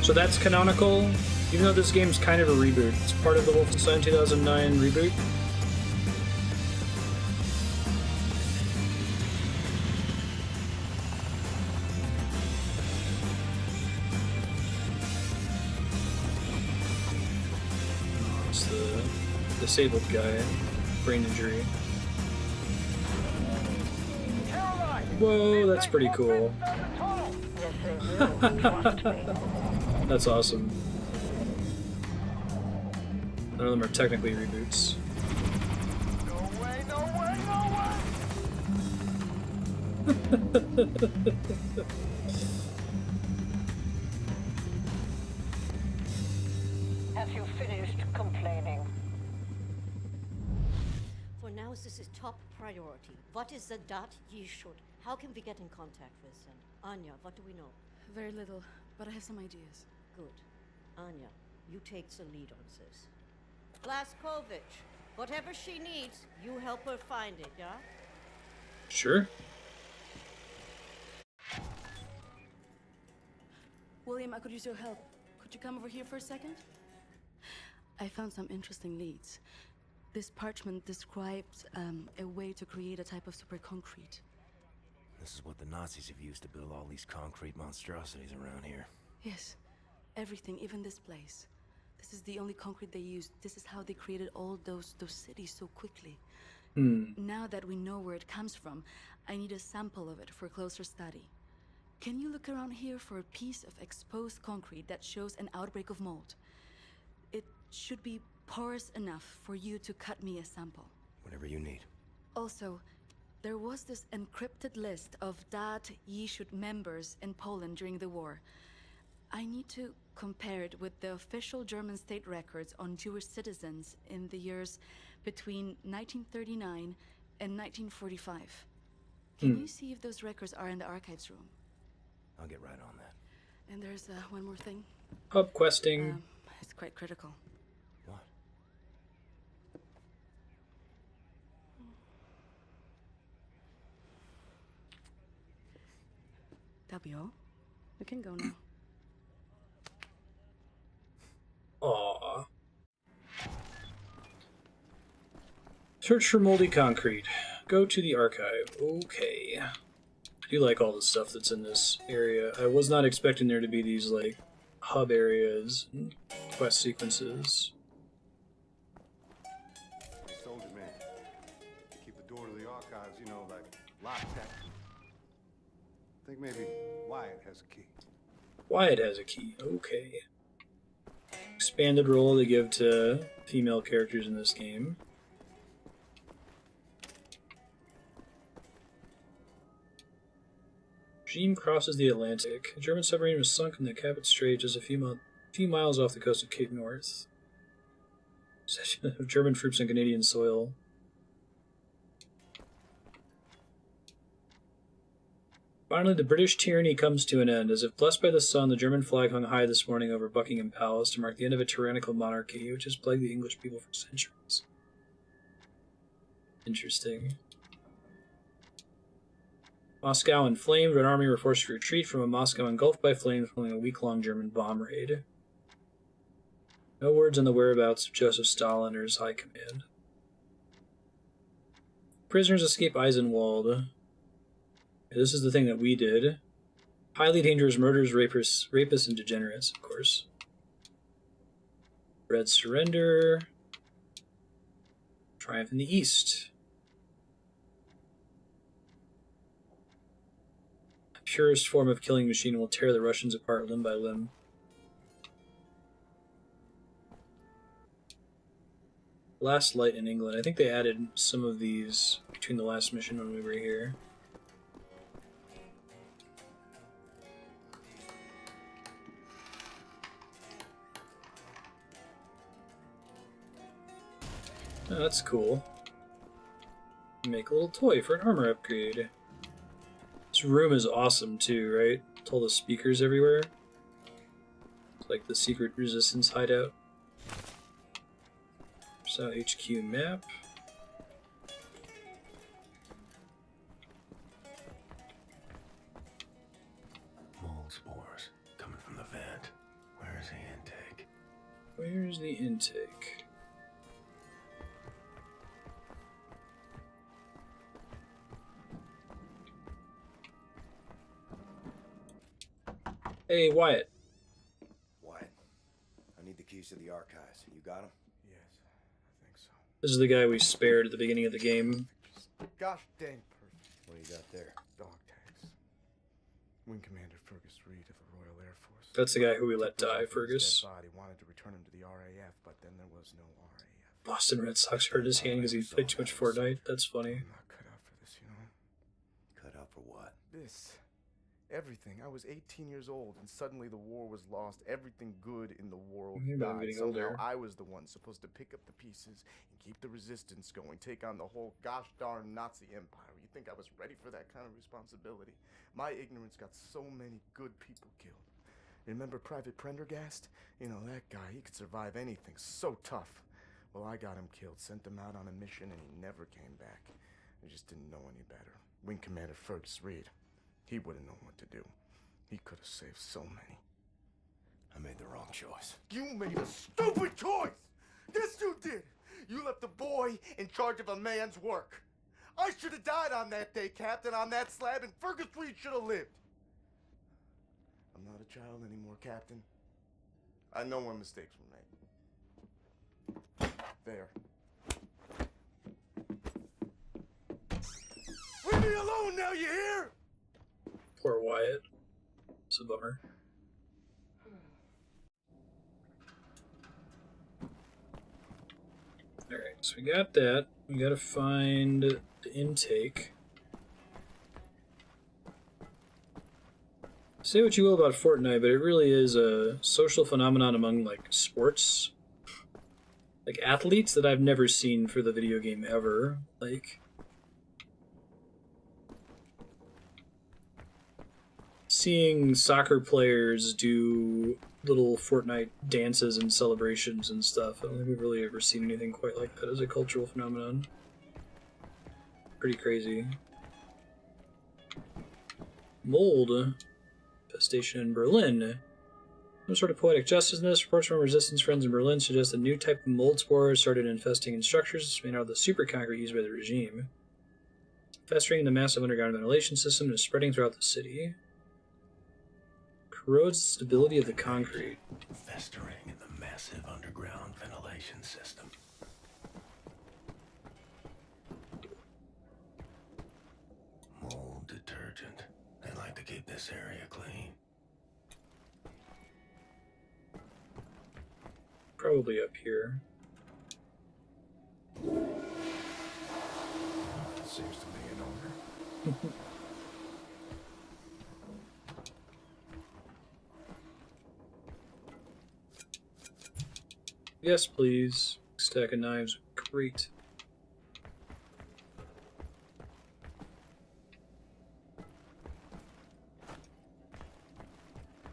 So that's canonical, even though this game's kind of a reboot. It's part of the Wolfenstein 2009 reboot. It's the disabled guy, brain injury. Whoa, that's pretty cool. Yes, they will. Trust me. That's awesome. None of them are technically reboots. No way! Have you finished complaining? For now, this is top priority. What is the Yichud? How can we get in contact with them? Anya, what do we know? Very little, but I have some ideas. Good. Anya, you take the lead on this. Blaskovich, whatever she needs, you help her find it, yeah? Sure. William, I could use your help. Could you come over here for a second? I found some interesting leads. This parchment describes a way to create a type of super concrete. This is what the Nazis have used to build all these concrete monstrosities around here. Yes, everything, even this place. This is the only concrete they used. This is how they created all those cities so quickly. Now that we know where it comes from, I need a sample of it for closer study. Can you look around here for a piece of exposed concrete that shows an outbreak of mold? It should be porous enough for you to cut me a sample. Whatever you need. Also, there was this encrypted list of Yichud members in Poland during the war. I need to compare it with the official German state records on Jewish citizens in the years between 1939 and 1945. Can you see if those records are in the archives room? I'll get right on that. And there's one more thing. Pub questing. It's quite critical. What? That'll be all. We can go now. Aww. Search for moldy concrete. Go to the archive. Okay. I do like all the stuff that's in this area. I was not expecting there to be these, like, hub areas and quest sequences. Soldier man. Keep the door to the archives, you know, like, locked that. I think maybe Wyatt has a key. Wyatt has a key. Okay. Expanded role they give to female characters in this game. Regime crosses the Atlantic. A German submarine was sunk in the Cabot Strait just a few miles off the coast of Cape North. Session of German troops on Canadian soil. Finally, the British tyranny comes to an end. As if blessed by the sun, the German flag hung high this morning over Buckingham Palace to mark the end of a tyrannical monarchy which has plagued the English people for centuries. Interesting. Moscow inflamed, Red Army were forced to retreat from a Moscow engulfed by flames following a week-long German bomb raid. No words on the whereabouts of Joseph Stalin or his high command. Prisoners escape Eisenwald. This is the thing that we did. Highly dangerous murderers, rapists, and degenerates, of course. Red surrender. Triumph in the East. Purest form of killing machine will tear the Russians apart limb by limb. Last light in England. I think they added some of these between the last mission when we were here. Oh, that's cool. Make a little toy for an armor upgrade. This room is awesome too, right? With all the speakers everywhere. It's like the secret resistance hideout. So HQ map. Mold spores coming from the vent. Where's the intake? Where's the intake? Hey, Wyatt. Wyatt, I need the keys to the archives. You got them? Yes, I think so. This is the guy we spared at the beginning of the game. Gosh dang perfect. What do you got there? Dog tags. Wing Commander Fergus Reed of the Royal Air Force. That's the guy who we let die, Fergus. Dead body, wanted to return him to the RAF, but then there was no RAF. Boston Red Sox hurt his hand because he played too much Fortnite. That's funny. I'm not cut out for this, you know? Cut out for what? This. Everything. I was 18 years old, and suddenly the war was lost. Everything good in the world died. Somehow I was the one supposed to pick up the pieces and keep the resistance going, take on the whole gosh darn Nazi empire. You think I was ready for that kind of responsibility? My ignorance got so many good people killed. Remember Private Prendergast? You know, that guy, he could survive anything. So tough. Well, I got him killed, sent him out on a mission, and he never came back. I just didn't know any better. Wing Commander Fergus Reed. He would have known what to do. He could have saved so many. I made the wrong choice. You made a stupid choice! Yes, you did! You left a boy in charge of a man's work. I should have died on that day, Captain, on that slab, and Fergus Reed should have lived. I'm not a child anymore, Captain. I know when mistakes were made. There. Leave me alone now, you hear? Poor Wyatt. It's a bummer. Alright, so we got that. We gotta find the intake. Say what you will about Fortnite, but it really is a social phenomenon among, like, sports. Like, athletes that I've never seen for the video game ever. Like, seeing soccer players do little Fortnite dances and celebrations and stuff. I don't think we've really ever seen anything quite like that as a cultural phenomenon. Pretty crazy. Mold. Infestation in Berlin. Some sort of poetic justice in this. Reports from resistance friends in Berlin suggest a new type of mold spore started infesting in structures made out of the super concrete used by the regime. Festering in the massive underground ventilation system and is spreading throughout the city. Corrodes the stability of the concrete. Festering in the massive underground ventilation system. Mold detergent. They like to keep this area clean. Probably up here. Seems to be an owner. Yes, please. Stack of knives. Great.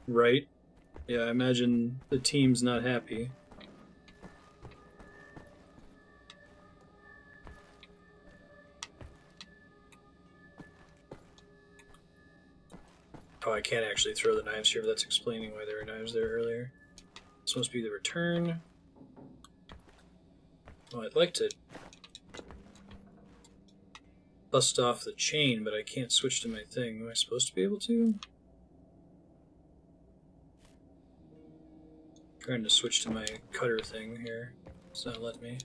Right? Yeah, I imagine the team's not happy. Oh, I can't actually throw the knives here, but that's explaining why there were knives there earlier. This must be the return. Oh, I'd like to bust off the chain, but I can't switch to my thing. Am I supposed to be able to? Trying to switch to my cutter thing here. It's not letting me.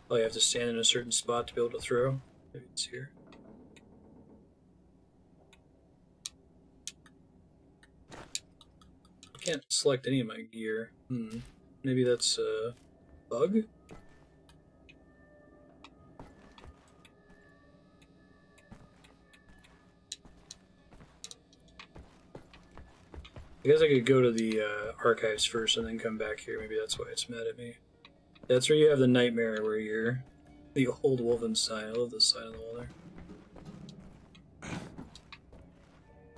Oh, you have to stand in a certain spot to be able to throw? Maybe it's here. I can't select any of my gear. Maybe that's a bug? I guess I could go to the archives first and then come back here. Maybe that's why it's mad at me. That's where you have the nightmare where you're the old Wolfenstein. I love this sign on the wall there.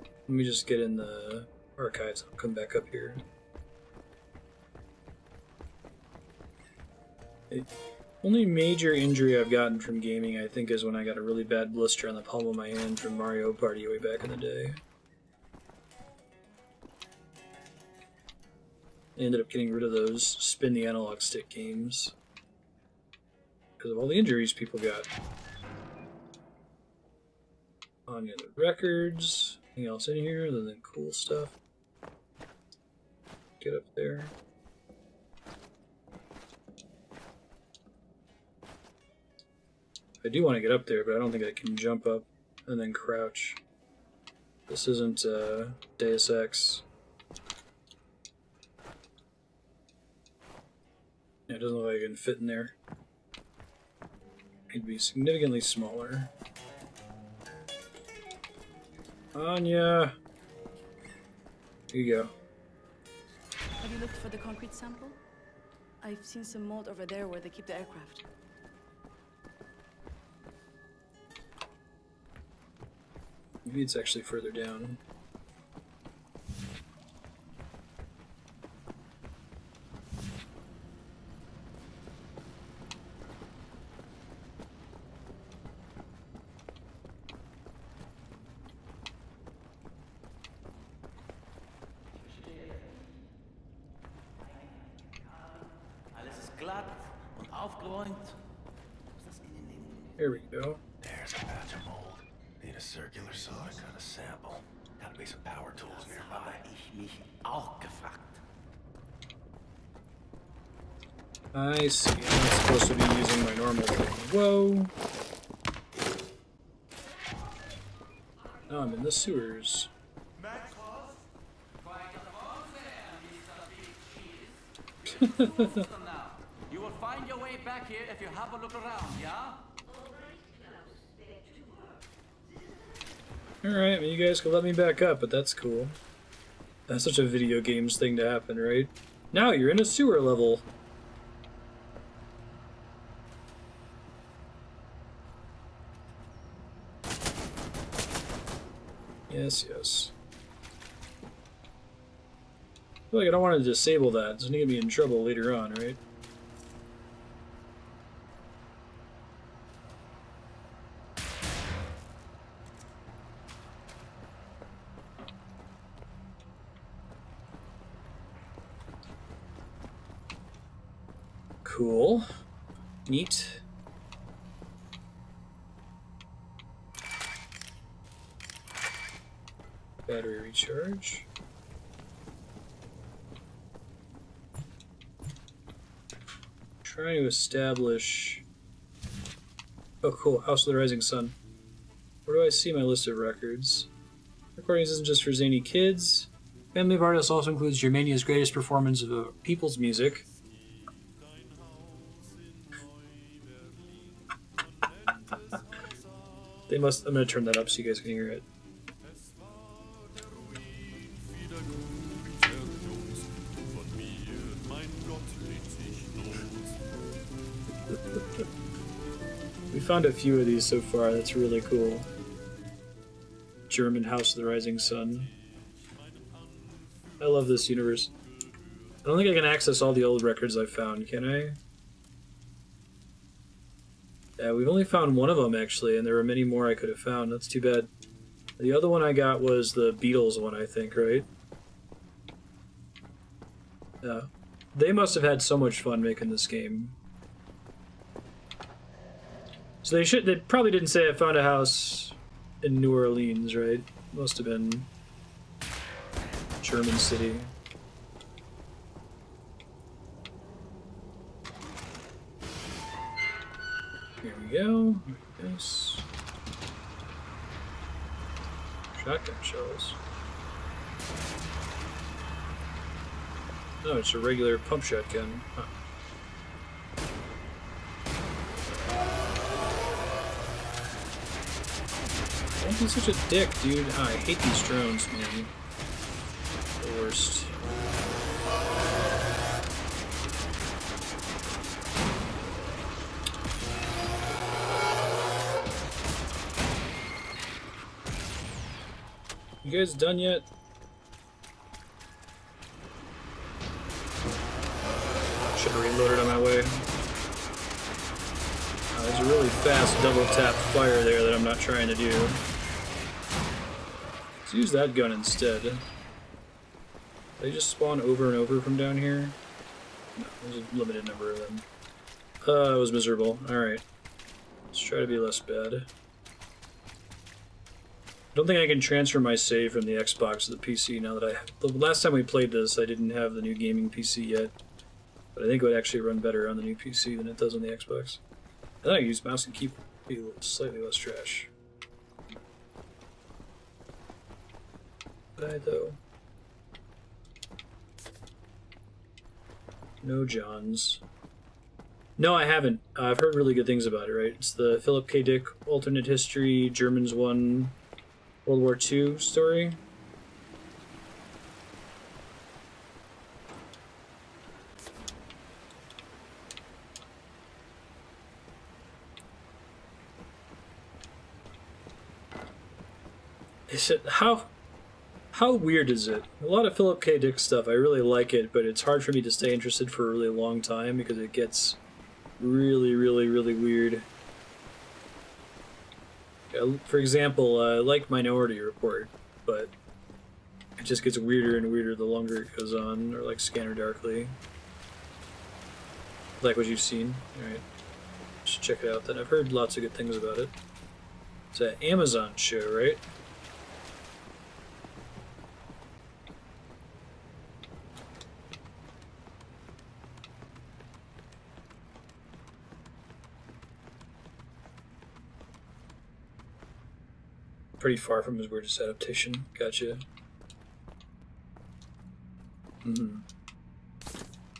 Let me just get in the archives. I'll come back up here. The only major injury I've gotten from gaming, I think, is when I got a really bad blister on the palm of my hand from Mario Party way back in the day. I ended up getting rid of those spin the analog stick games because of all the injuries people got. On the other records, anything else in here other than cool stuff? Get up there. I do want to get up there, but I don't think I can jump up and then crouch. This isn't Deus Ex. Yeah, it doesn't look like I can fit in there. It'd be significantly smaller. Anya! Here you go. Have you looked for the concrete sample? I've seen some mold over there where they keep the aircraft. Maybe it's actually further down. There we go. There's a patch of mold. Need a circular saw to cut a sample. Gotta be some power tools nearby. I see. I'm not supposed to be using my normal thing. Whoa! Now I'm in the sewers. You will find your way back here if you have a look around, yeah? Alright, well, you guys can let me back up, but that's cool. That's such a video games thing to happen, right? Now you're in a sewer level. Yes, yes. I feel like I don't want to disable that. It's going to get me in trouble later on, right? Cool. Neat. Battery recharge. Trying to establish... Oh cool, House of the Rising Sun. Where do I see my list of records? Recordings isn't just for zany kids. Family of Artists also includes Germania's greatest performance of people's music. I'm gonna turn that up so you guys can hear it. found a few of these so far. That's really cool. German House of the Rising Sun. I love this universe. I don't think I can access all the old records I found, can I? Yeah, we've only found one of them, actually, and there were many more I could have found. That's too bad. The other one I got was the Beatles one, I think, right? Yeah. They must have had so much fun making this game. So they probably didn't say I found a house in New Orleans, right? Must have been German city. Here we go. Nice. Shotgun shells. Oh, it's a regular pump shotgun. Huh. Don't be such a dick, dude. Oh, I hate these drones, man. The worst. You guys done yet? Should have reloaded on my way. There's a really fast double tap fire there that I'm not trying to do. Let's use that gun instead. They just spawn over and over from down here? No, there's a limited number of them. It was miserable. Alright. Let's try to be less bad. I don't think I can transfer my save from the Xbox to the PC now that the last time we played this, I didn't have the new gaming PC yet. But I think it would actually run better on the new PC than it does on the Xbox. I thought I use mouse and keyboard to be slightly less trash. Die though. No Johns. No, I haven't. I've heard really good things about it, right? It's the Philip K. Dick alternate history, Germans won World War II story. Is it how weird is it? A lot of Philip K. Dick stuff, I really like it, but it's hard for me to stay interested for a really long time because it gets really, really, really weird. For example, I like Minority Report, but it just gets weirder and weirder the longer it goes on, or like Scanner Darkly. Like what you've seen? Alright. Just check it out then. I've heard lots of good things about it. It's an Amazon show, right? Pretty far from his weirdest adaptation. Gotcha.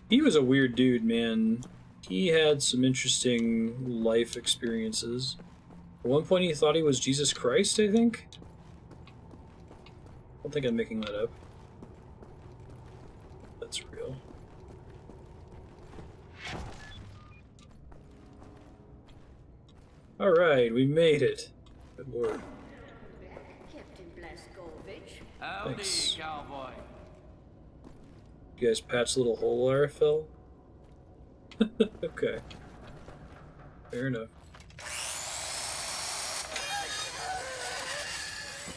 He was a weird dude, man. He had some interesting life experiences. At one point he thought he was Jesus Christ, I think? I don't think I'm making that up. That's real. Alright, we made it. Good lord. Thanks. Cowboy. You guys patch little hole where I fell? Okay. Fair enough.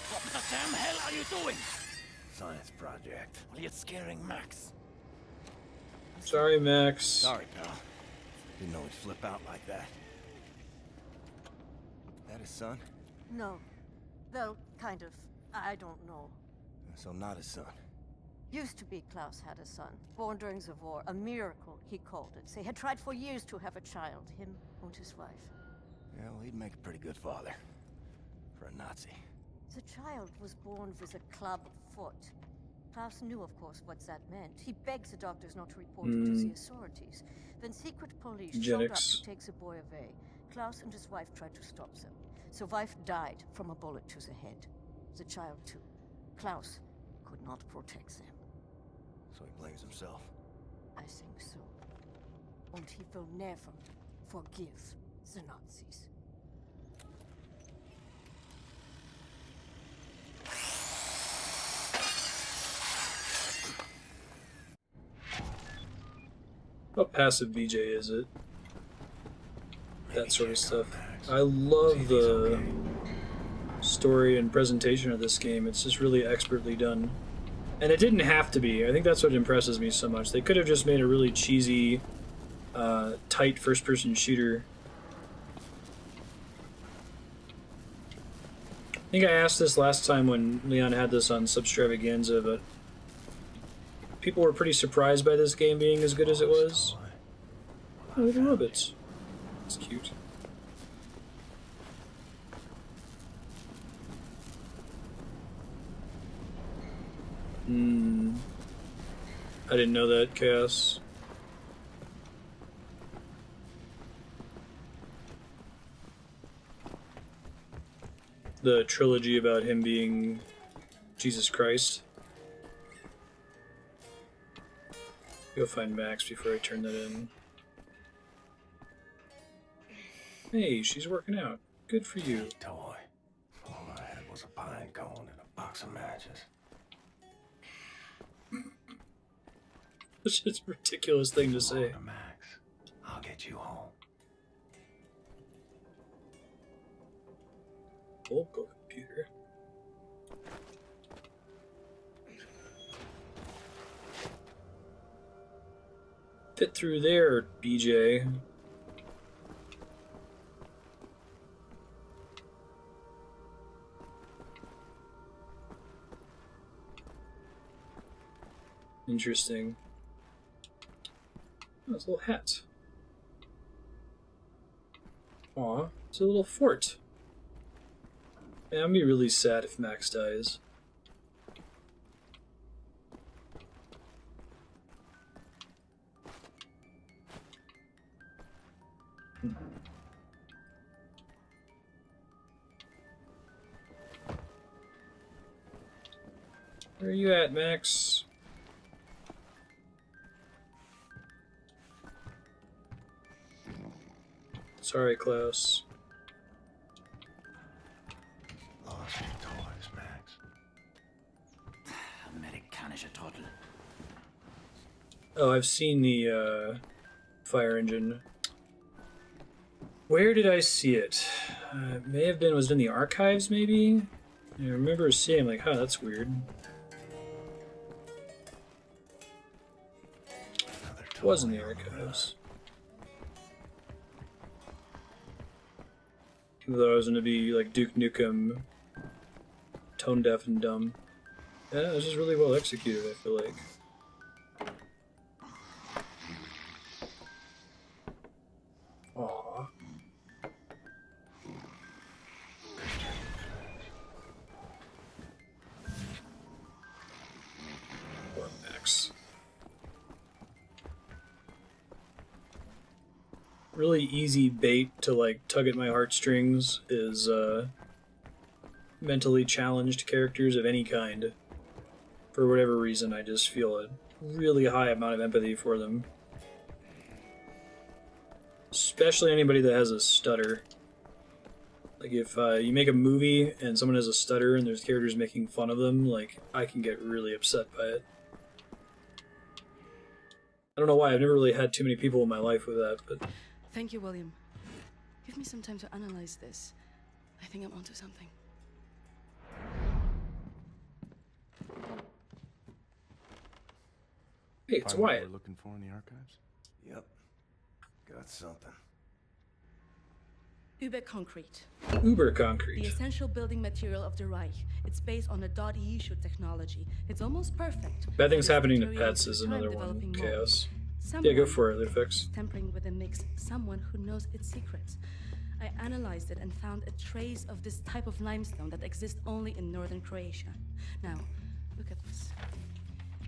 What the damn hell are you doing? Science project. Well, you're scaring Max. Sorry, Max. Sorry, pal. Didn't know he'd flip out like that. That his son? No. Well, kind of. I don't know. So not his son. Used to be Klaus had a son, born during the war. A miracle, he called it. They had tried for years to have a child, him and his wife. Yeah, well, he'd make a pretty good father. For a Nazi. The child was born with a club foot. Klaus knew, of course, what that meant. He begged the doctors not to report it to the authorities. Then secret police showed up to take the boy away. Klaus and his wife tried to stop them. The wife died from a bullet to the head. The child, too. Klaus could not protect them. So he blames himself. I think so. And he will never forgive the Nazis. What passive BJ is it? That sort of stuff. I love the story and presentation of this game. It's just really expertly done. And it didn't have to be. I think that's what impresses me so much. They could have just made a really cheesy, tight first-person shooter. I think I asked this last time when Leon had this on Substravaganza, but people were pretty surprised by this game being as good as it was. Oh, look at Robots. It's cute. I didn't know that, Chaos. The trilogy about him being Jesus Christ. Go find Max before I turn that in. Hey, she's working out. Good for you. Toy. All I had was a pine cone and a box of matches. It's just a ridiculous thing to say. Max, I'll get you home. Local computer. Fit through there, BJ. Interesting. Oh, it's a little hat. Aw, it's a little fort. Yeah, I'm gonna be really sad if Max dies. Where are you at, Max? Sorry, Klaus. Lost your toys, Max. Amerikanische Trottel. Oh, I've seen the fire engine. Where did I see it? It may have been, was it in the archives, maybe? I remember seeing, like, huh, that's weird. It was in the archives. Even though I was going to be like Duke Nukem, tone deaf and dumb. Yeah, it was just really well executed, I feel like. Aww. Poor Max. Really easy bait to like tug at my heartstrings is mentally challenged characters of any kind. For whatever reason, I just feel a really high amount of empathy for them. Especially anybody that has a stutter. Like if you make a movie and someone has a stutter and there's characters making fun of them, like I can get really upset by it. I don't know why, I've never really had too many people in my life with that, but... Thank you, William. Give me some time to analyze this. I think I'm onto something. Hey, it's Find what Wyatt. we're looking for in the archives? Yep. Got something. Uber concrete. Uber The concrete. essential building material of the Reich. It's based on a Yichud technology. It's almost perfect. Bad things But happening to it's pets is time another one. developing more. Chaos. Someone Yeah, go for it, Ludwix. tampering with the mix, someone who knows its secrets. I analyzed it and found a trace of this type of limestone that exists only in northern Croatia. Now, look at this.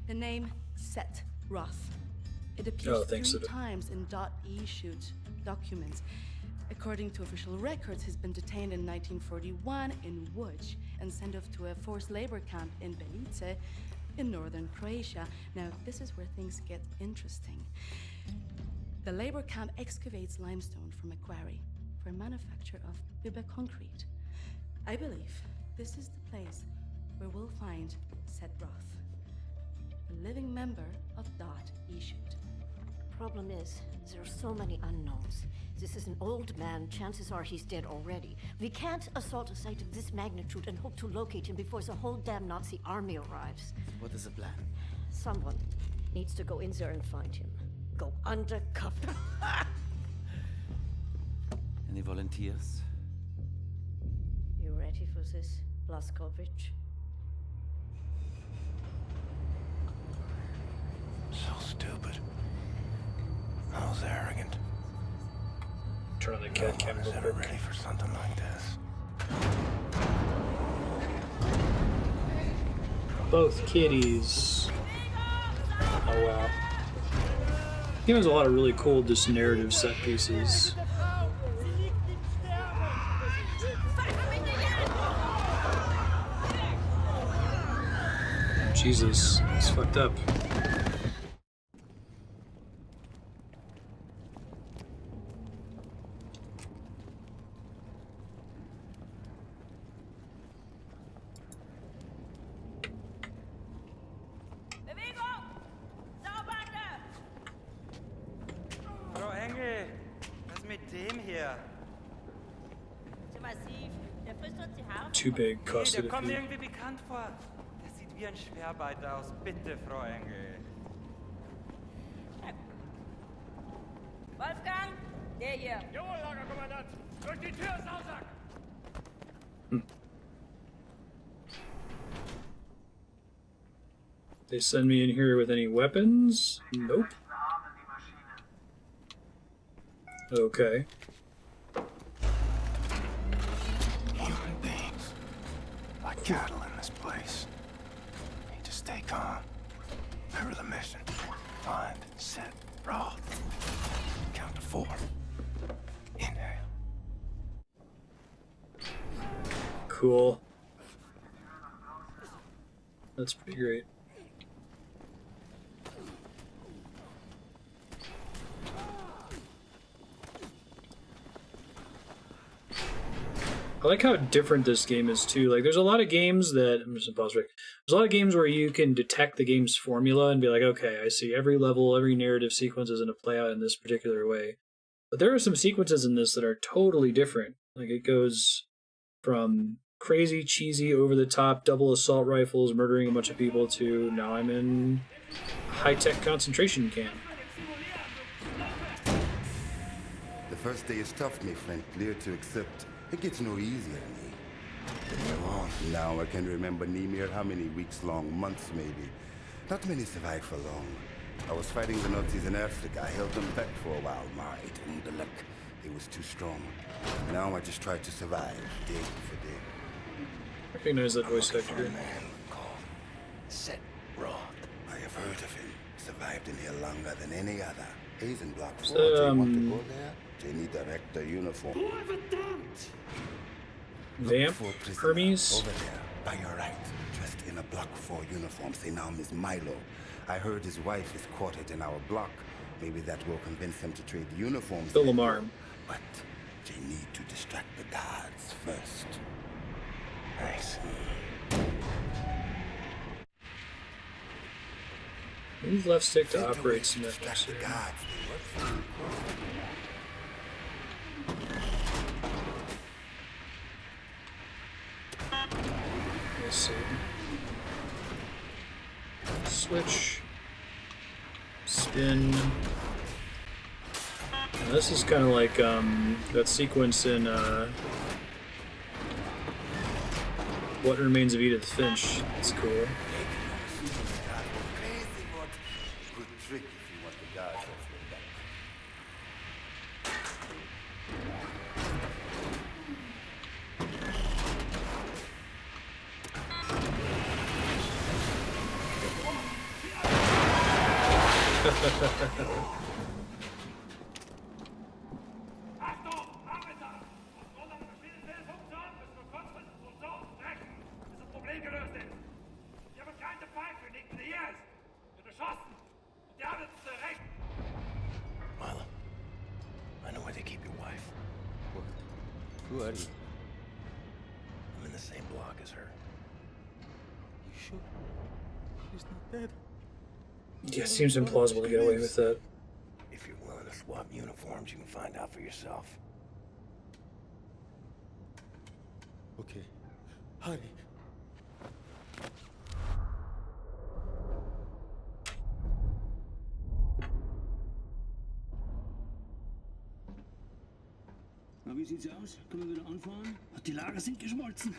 The name Set Roth. It appears thanks, 3 Suda. times in .Yichud documents. According to official records, he's been detained in 1941 in Łódź and sent off to a forced labor camp in Belice in northern Croatia. Now, this is where things get interesting. The labor camp excavates limestone from a quarry for manufacture of Uber concrete. I believe this is the place where we'll find Set Roth, a living member of Yichud. problem is, there are so many unknowns. This is an old man. Chances are he's dead already. We can't assault a site of this magnitude and hope to locate him before the whole damn Nazi army arrives. What is the plan? Someone needs to go in there and find him. Go undercover. Any volunteers? You ready for this, Blazkowicz? So stupid. I was arrogant. Turn on the cat cam. I was ever ready for something like this. Both kitties. Oh wow. He has a lot of really cool just narrative set pieces. Jesus, it's fucked up. Frau Engel, was mit dem hier? Too big, Nee, costed der a kommt mir fee. irgendwie bekannt vor. Der sieht wie ein Schwerbeiter aus. Bitte, Frau Engel. Wolfgang, der hier. Jawohl, Lagerkommandant. Durch die Tür, Sausack! They send me in here with any weapons? Nope. Okay. Human beings. Like cattle in this place. Need to stay calm. Remember the mission. Find, set, Roth. Count to 4. Inhale. Cool. That's pretty great. I like how different this game is too. Like, there's a lot of games that I'm just gonna pause right. There's a lot of games where you can detect the game's formula and be like, okay, I see every level, every narrative sequence is going to play out in this particular way. But there are some sequences in this that are totally different. Like, it goes from crazy, cheesy, over-the-top double assault rifles murdering a bunch of people to now I'm in high-tech concentration camp. The first day is tough, my friend. Clear to accept. It gets no easier than me. Now I can remember Nimir how many weeks long, months maybe. Not many survive for long. I was fighting the Nazis in Africa. I held them back for a while, Mart and the luck. It was too strong. Now I just try to survive, day for day. Recognize that voice actor. A man called Set Roth. I have heard of him. Survived in here longer than any other. He's in Block 4. So, Do you want to go there? They need director uniform. Vamp? Hermes? Over there, by your right, dressed in a Block 4 uniform. Say now, Miss Milo. I heard his wife is quartered in our block. Maybe that will convince him to trade uniforms. Bill Lamar. But they need to distract the guards first. Nice. Move left stick to operate Smith. Let's see. Switch. Spin. Now this is kind of like that sequence in What Remains of Edith Finch. It's cool. Good trick if you want the guards off your back. Milo, I know where they keep your wife. Who are you? I'm in the same block as her. You sure? She's not dead. Yeah, it seems implausible to get away with that. If to swap uniforms, you can find out for yourself. Okay. Hurry. Na, wie sieht's aus? Können wir wieder anfahren? Die Lager sind geschmolzen.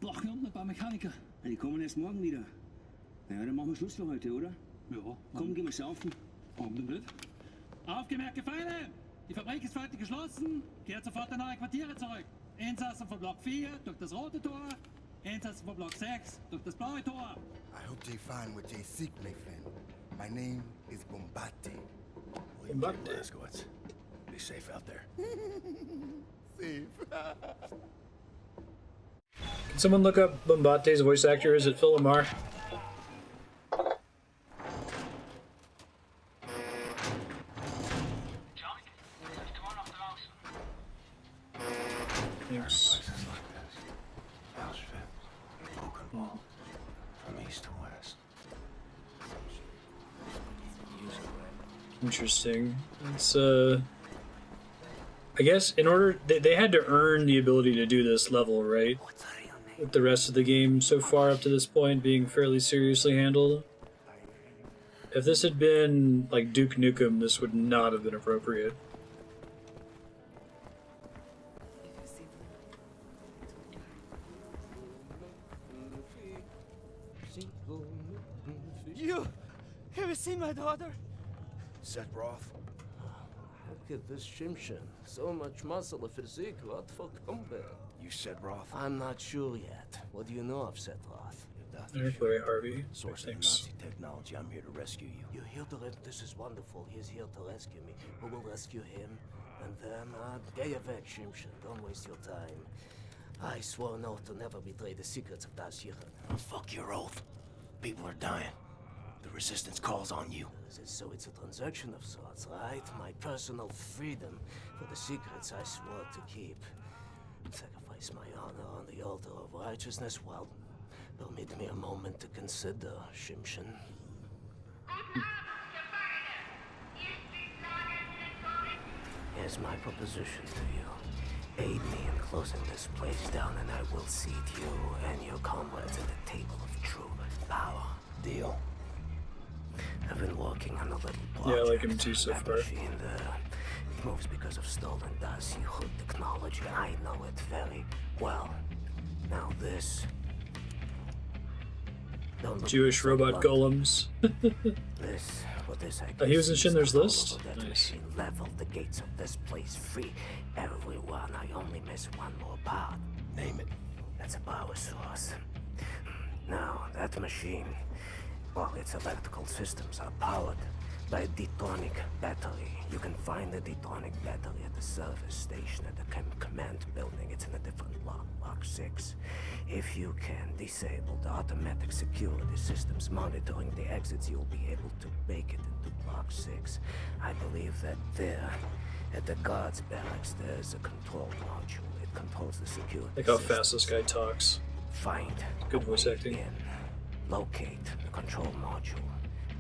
Brauchen wir unten ein paar Mechaniker. Die kommen erst morgen wieder. Ja, dann machen wir Schluss für heute, oder? Ja. Komm, gehen wir saufen. Warum denn nicht? Aufgemerkte Feinde! Die Fabrik ist für heute geschlossen. Kehrt sofort in eure Quartiere zurück. Insassen von Block 4 durch das rote Tor. Insassen von Block 6 durch das blaue Tor. I hope they find what they seek, my friend. My name is Bombate. Bombate. Be safe out there. Safe. Can someone look up Bombate's voice actor? Is it Phil Lamar? Thanks. From east to west. Interesting. It's I guess in order they had to earn the ability to do this level, right? With the rest of the game so far up to this point being fairly seriously handled. If this had been like Duke Nukem, this would not have been appropriate. You! Have you seen my daughter? Set Roth. Look at this Shimshin. So much muscle, a physique. What for combat? You said Roth? I'm not sure yet. What do you know of Seth Roth? Airplay Harvey. Source of Nazi technology. I'm here to rescue you. You're here to this is wonderful. He's here to rescue me. Who will rescue him? And then, get back, Shimshin. Don't waste your time. I swore an oath to never betray the secrets of Das Yichud. Fuck your oath. People are dying. The resistance calls on you. So it's a transaction of sorts, right? My personal freedom for the secrets I swore to keep. Sacrifice my honor on the altar of righteousness? Well, permit me a moment to consider, Shimshin. Here's my proposition to you. Aid me in closing this place down and I will seat you and your comrades at the table of true power. Deal. I've been working on a little project. Yeah, I like him too so far. It moves because of stolen Das Yichud technology. I know it very well. Now this... Jewish robot golems. This, what this he was in Schindler's List? Nice. Leveled the gates of this place free. Everyone, I only miss one more part. Name it. That's a power source. Now, that machine, well, its electrical systems are powered by a detronic battery. You can find the detronic battery at the service station at the command building. It's in a different block, Block 6. If you can disable the automatic security systems monitoring the exits, you'll be able to make it into Block 6. I believe that there, at the guards barracks, there's a control module. It controls the security Like how fast this guy talks. Find good voice acting. Locate the control module.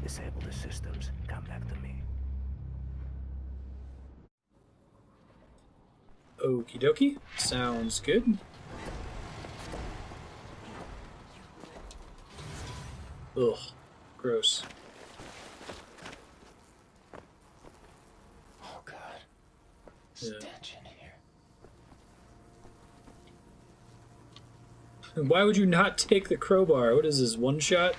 Disable the systems. Come back to me. Okie dokie. Sounds good. Ugh. Gross. Oh, God. Yeah. Stench in here. Why would you not take the crowbar? What is this, one shot?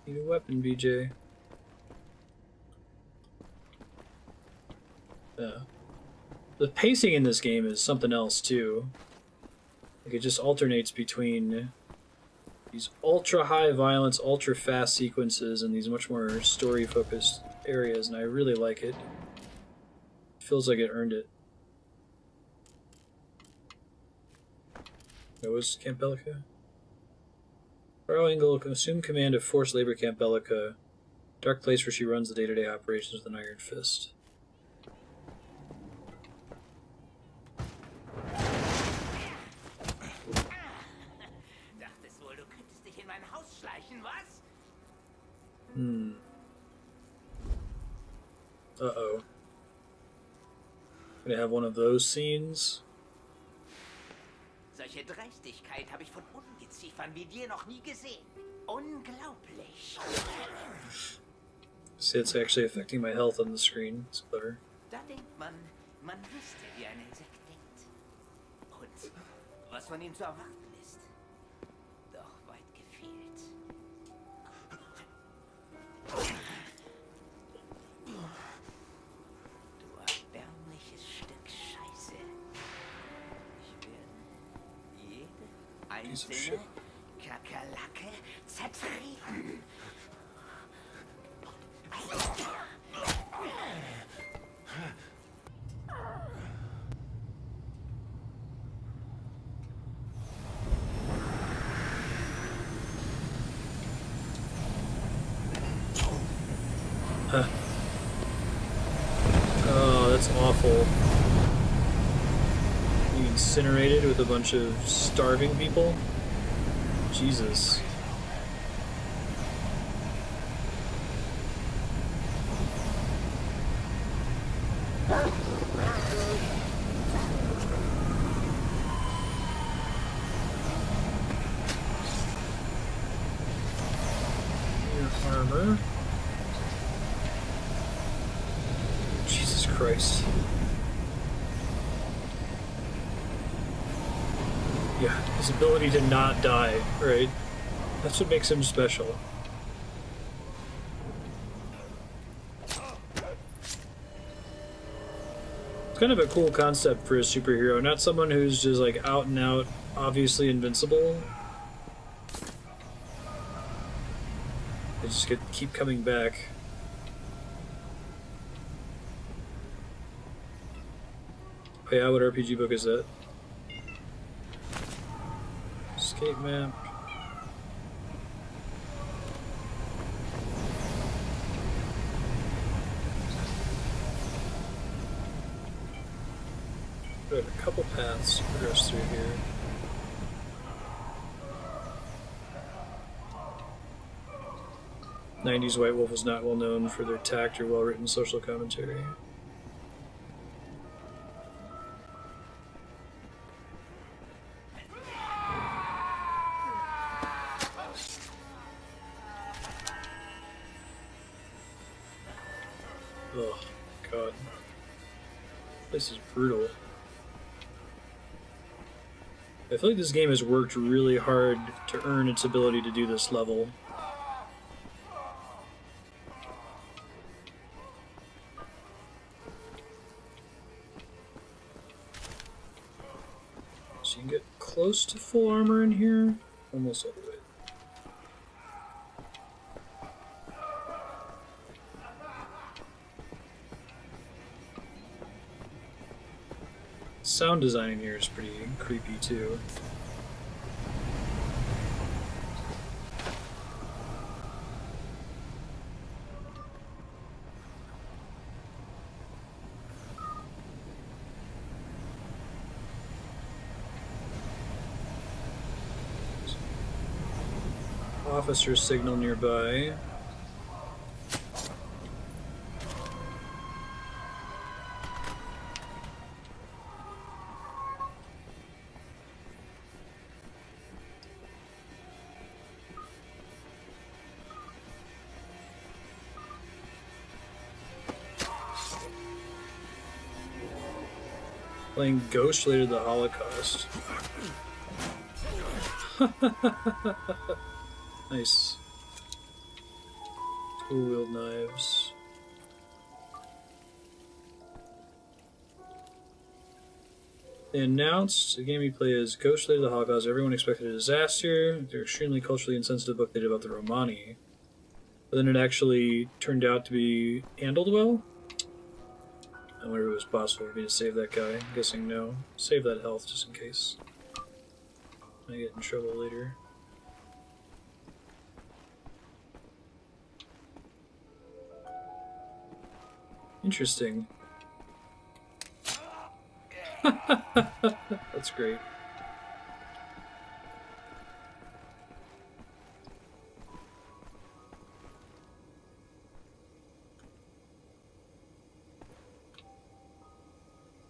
Need a weapon, BJ. The pacing in this game is something else, too. Like, it just alternates between these ultra-high violence, ultra-fast sequences and these much more story-focused areas, and I really like it. It feels like it earned it. That was Camp Bellica? Frau Engel assumed command of Forced Labor Camp Bellica, dark place where she runs the day-to-day operations with an iron fist. Dachtest wohl, du könntest dich in mein Haus schleichen, was? Uh-oh. Gonna have one of those scenes. Solche Dreistigkeit habe ich von Ungeziefern wie dir noch nie gesehen. Unglaublich. See, it's actually affecting my health on the screen. It's clever. Da denkt man, man wüsste, wie ein Insekt denkt. Und was von ihm zu erwarten ist. Doch weit gefehlt. Du erbärmliches Stück Scheiße. Ich werde jede einzelne Kakerlake zertreten. Oh, that's awful. Being incinerated with a bunch of starving people? Jesus. Your armor. Jesus Christ. Yeah, his ability to not die, right? That's what makes him special. It's kind of a cool concept for a superhero, not someone who's just like out and out, obviously invincible. They just keep coming back. Oh yeah, what RPG book is that? Escape map. We have a couple paths to progress through here. '90s White Wolf was not well known for their tact or well-written social commentary. Oh, God. This is brutal. I feel like this game has worked really hard to earn its ability to do this level. So you can get close to full armor in here. Almost all the way. Sound design in here is pretty creepy too. Officer signal nearby. Playing Ghost related to the Holocaust. Nice. Dual-wield knives. They announced the game you play is Ghost related to the Holocaust. Everyone expected a disaster. They're extremely culturally insensitive book they did about the Romani. But then it actually turned out to be handled well. I wonder if it was possible for me to save that guy. I'm guessing no. Save that health just in case I get in trouble later. Interesting. That's great.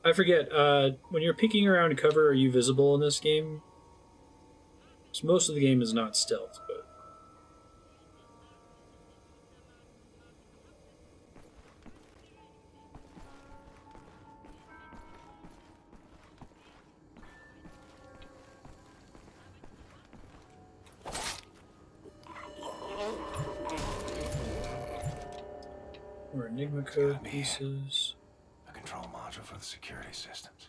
I forget, when you're peeking around cover, are you visible in this game? So most of the game is not stealth, but... More Enigma code pieces. A control module for the security systems.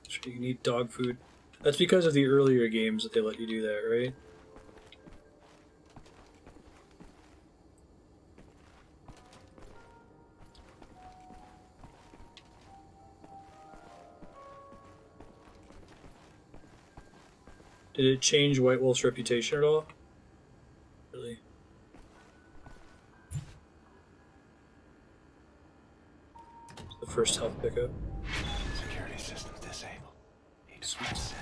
So you can eat dog food. That's because of the earlier games that they let you do that, right? Did it change White Wolf's reputation at all? Really? It's the first health pickup. Security systems disabled. Need to switch set.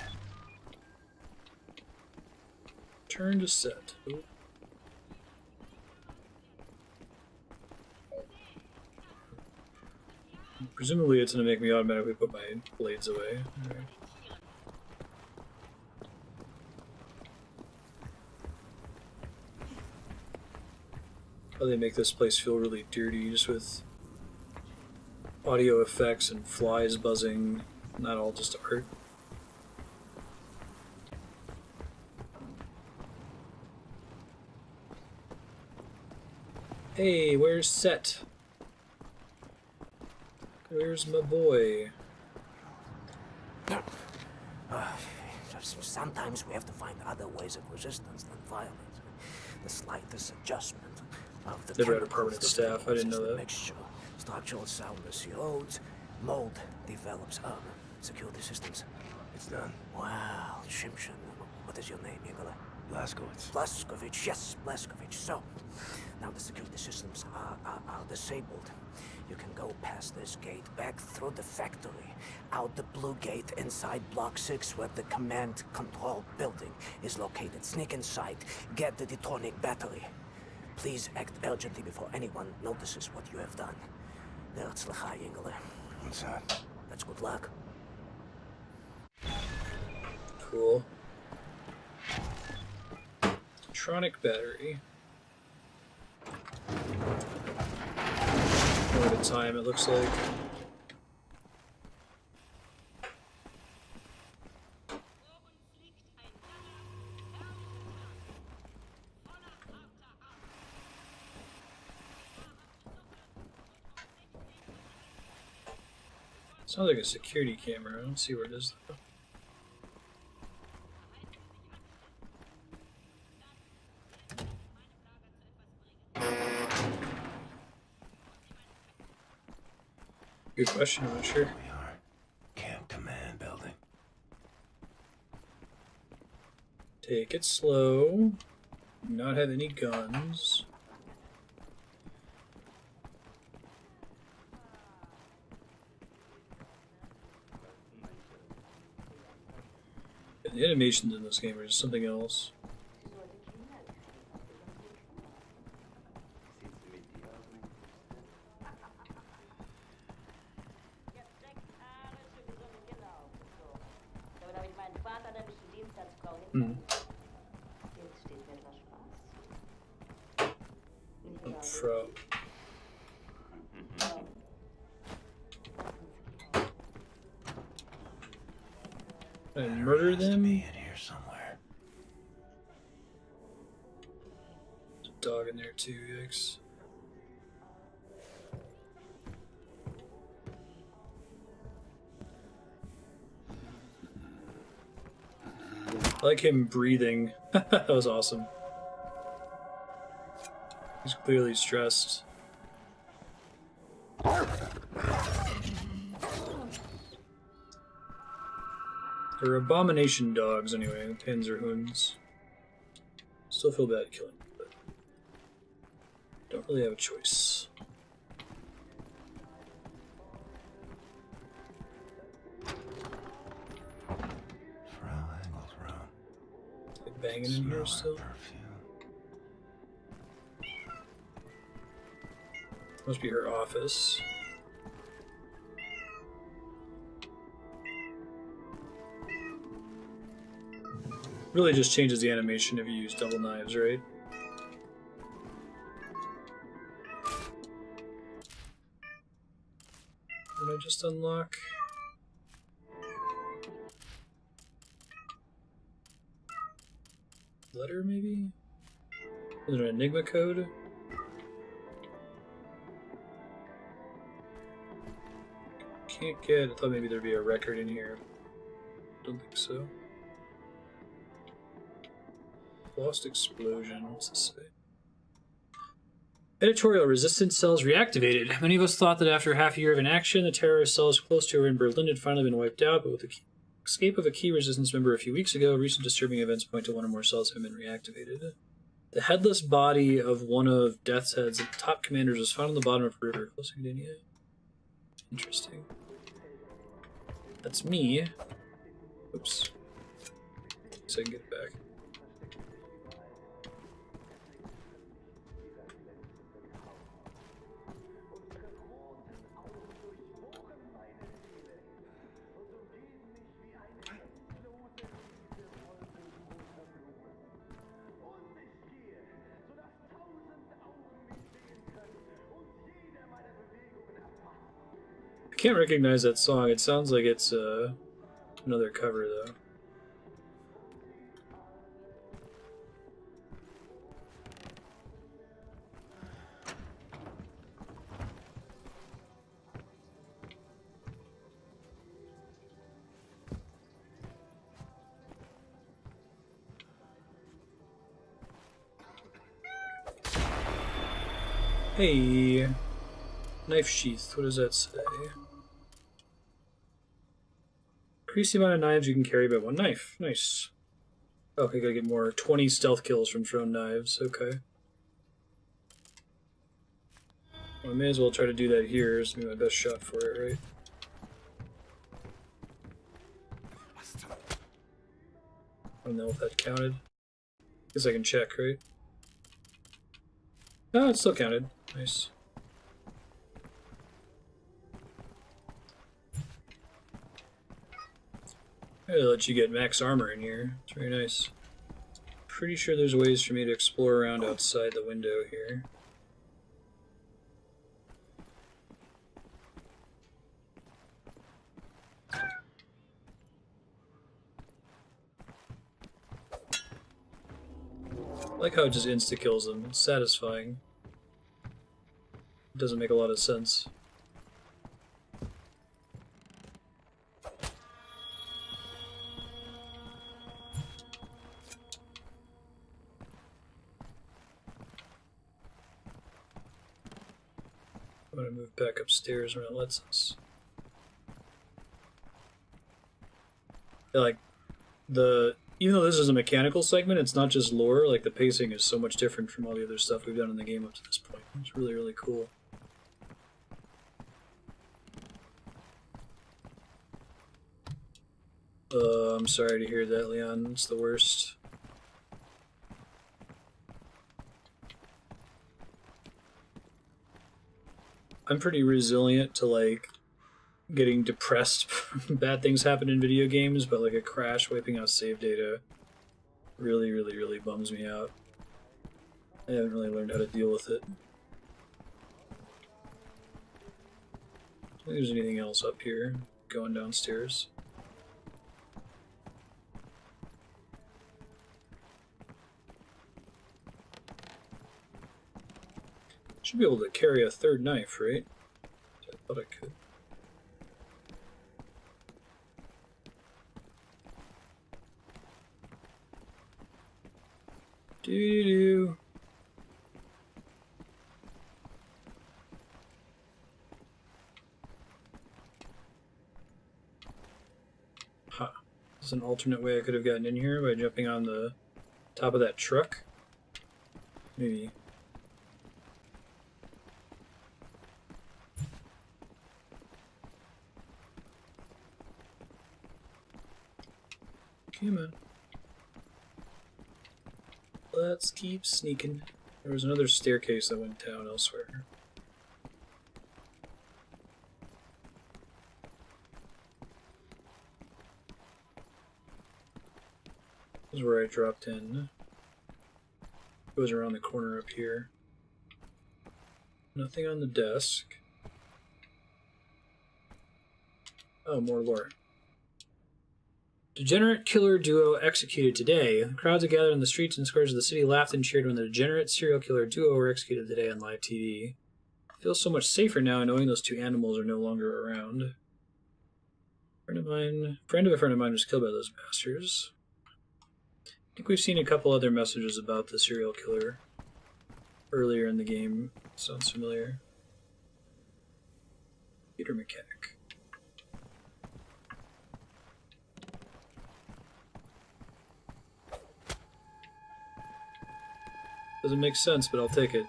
Turn to set. Ooh. Presumably it's going to make me automatically put my blades away. All right. How they make this place feel really dirty, just with audio effects and flies buzzing, not all just art. Hey, where's Set? Where's my boy? Sometimes we have to find other ways of resistance than violence. The slightest adjustment of the Never had a permanent staff, I didn't know that. Mixture. Structural soundness erodes, mold develops armor. Security systems. It's done. Wow, Shimshin. What is your name, Igor? Blazkowicz. Blazkowicz, yes, Blazkowicz. So, now the security systems are disabled. You can go past this gate, back through the factory, out the blue gate inside Block 6 where the command control building is located. Sneak inside, get the detronic battery. Please act urgently before anyone notices what you have done. L'chai, Ingele. What's that? That's good luck. Cool. Detronic battery. One at a time, it looks like. Sounds like a security camera. I don't see where it is though. Good question, I'm not sure. We are. Camp Command Building. Take it slow. Do not have any guns. The animations in this game are just something else. Frau. And murder them? Be in here somewhere. There's a dog in there too, yikes. I like him breathing. That was awesome. He's clearly stressed. They're abomination dogs anyway, Panzerhunds. Still feel bad killing them, but don't really have a choice. Frau Engel's room. Like banging in here still. Must be her office. Really just changes the animation if you use double knives, right? What did I just unlock? Letter, maybe? Is there an Enigma code? Can't get... I thought maybe there'd be a record in here. Don't think so. Lost explosion. What's this say? Editorial resistance cells reactivated. Many of us thought that after half a year of inaction, the terrorist cells close to her in Berlin had finally been wiped out, but with the escape of a key resistance member a few weeks ago, recent disturbing events point to one or more cells have been reactivated. The headless body of one of Death's Head's top commanders was found on the bottom of a river close to Gdynia. Interesting. That's me. Oops. So I can get it back. I can't recognize that song. It sounds like it's another cover, though. Hey, knife sheath. What does that say? Increase the amount of knives you can carry by one knife. Nice. Okay, gotta get more. 20 stealth kills from thrown knives. Okay. Well, I may as well try to do that here. It's gonna be my best shot for it, right? I don't know if that counted. Guess I can check, right? Oh, it still counted. Nice. I'll let you get max armor in here. It's very nice. Pretty sure there's ways for me to explore around outside the window here. I like how it just insta-kills them. It's satisfying. It doesn't make a lot of sense. I'm gonna move back upstairs when it lets us. Yeah, like, even though this is a mechanical segment, it's not just lore, like the pacing is so much different from all the other stuff we've done in the game up to this point. It's really, really cool. I'm sorry to hear that, Leon. It's the worst. I'm pretty resilient to, like, getting depressed when bad things happen in video games, but, like, a crash wiping out save data really, really, really bums me out. I haven't really learned how to deal with it. I don't think there's anything else up here going downstairs. Should be able to carry a third knife, right? I thought I could. Doo-doo-doo. Huh. There's an alternate way I could have gotten in here by jumping on the top of that truck. Maybe. Come on. Let's keep sneaking. There was another staircase that went down elsewhere. This is where I dropped in. Goes around the corner up here. Nothing on the desk. Oh, more lore. Degenerate killer duo executed today. Crowds that gathered in the streets and squares of the city laughed and cheered when the degenerate serial killer duo were executed today on live TV. I feel so much safer now knowing those two animals are no longer around. Friend of a friend of mine was killed by those bastards. I think we've seen a couple other messages about the serial killer earlier in the game. Sounds familiar. Computer mechanic. Doesn't make sense, but I'll take it.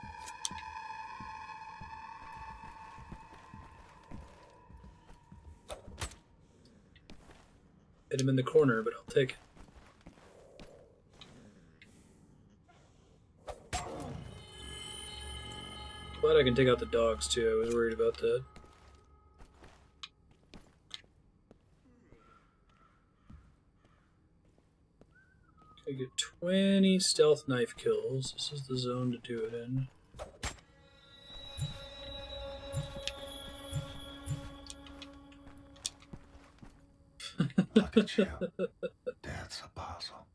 Hit him in the corner, but I'll take it. Glad I can take out the dogs too. I was worried about that. I get 20 stealth knife kills. This is the zone to do it in. Look at you. That's a puzzle.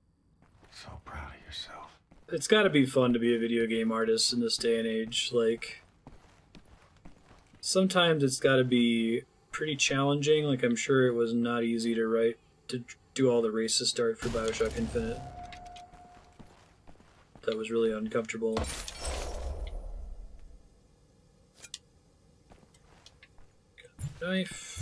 So proud of yourself. It's got to be fun to be a video game artist in this day and age. Like, sometimes it's got to be pretty challenging. Like, I'm sure it was not easy to write, to do all the racist art for Bioshock Infinite. That was really uncomfortable. Got a knife.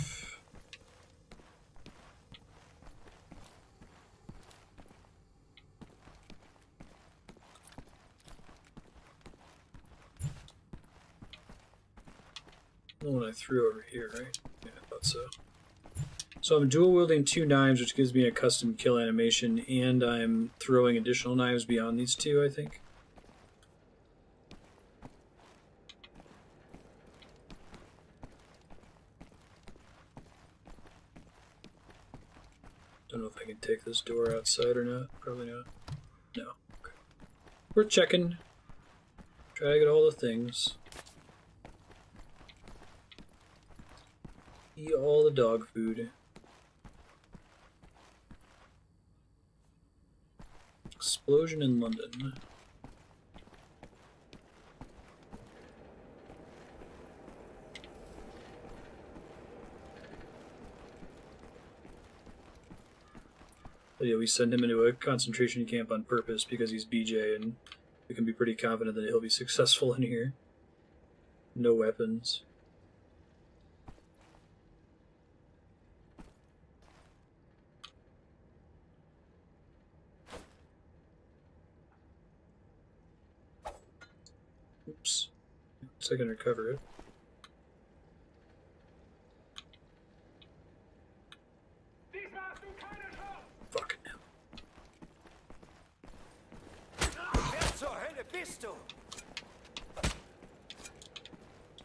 The one I threw over here, right? Yeah, I thought so. So I'm dual wielding 2 knives, which gives me a custom kill animation, and I'm throwing additional knives beyond these 2, I think. Don't know if I can take this door outside or not. Probably not. No. Okay. We're checking. Try to get all the things. Eat all the dog food. Explosion in London. But yeah, we send him into a concentration camp on purpose because he's BJ, and we can be pretty confident that he'll be successful in here. No weapons. Oops. So I can recover it. Fucking hell.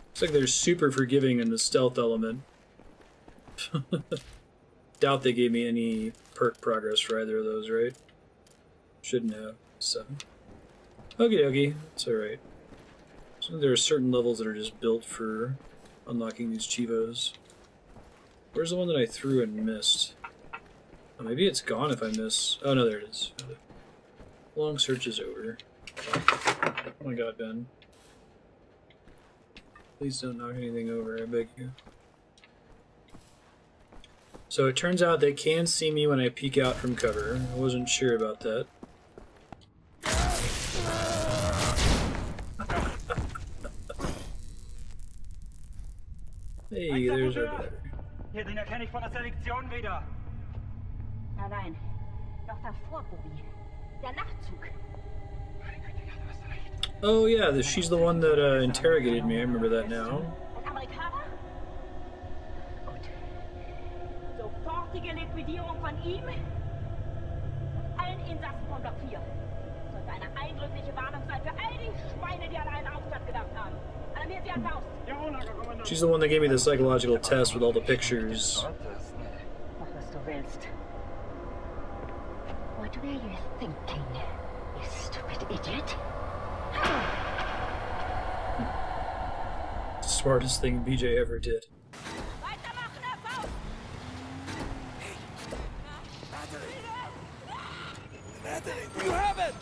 Looks like they're super forgiving in the stealth element. Doubt they gave me any perk progress for either of those, right? Shouldn't have. 7. Okie dokie. It's alright. So there are certain levels that are just built for unlocking these chivos. Where's the one that I threw and missed? Oh, maybe it's gone if I miss. Oh no, there it is. Long search is over. Oh my god, Ben. Please don't knock anything over, I beg you. So it turns out they can see me when I peek out from cover. I wasn't sure about that. Hey, there's our battery. Hier, den erkenne ich von der Selektion wieder. Nein, doch davor, Bobby. Der Nachtzug. Oh yeah, she's the one that interrogated me. I remember that now. Ein Amerikaner? Gut. Sofortige Liquidierung von ihm und allen Insassen von Block 4. Sollte eine eindrückliche Warnung sein für all die Schweine, die an einen Aufstand gedacht haben. Alarmiert sie ans Haus. She's the one that gave me the psychological test with all the pictures. Mach, was du willst. Gut. What were you thinking, you stupid idiot? Smartest thing BJ ever did. You have it!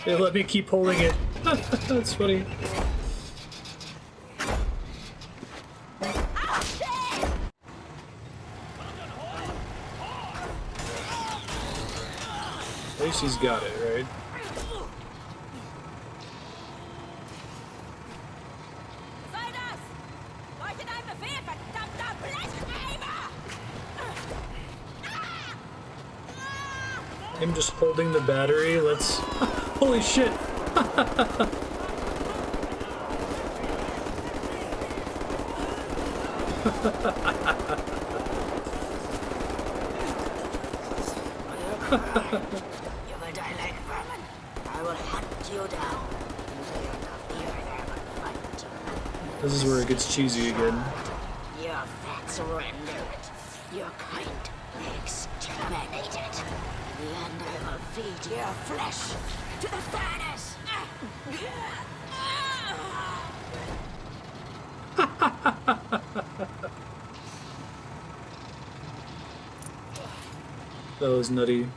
They let me keep holding it. That's funny. At least he's got it, right? Him just holding the battery, let's... Holy shit! You will die like vermin. I will hunt you down until you're not near there but fight. This is where it gets cheesy again. Your facts render it. Your kind exterminated. In the end, I will feed your flesh to the furnace. That was nutty.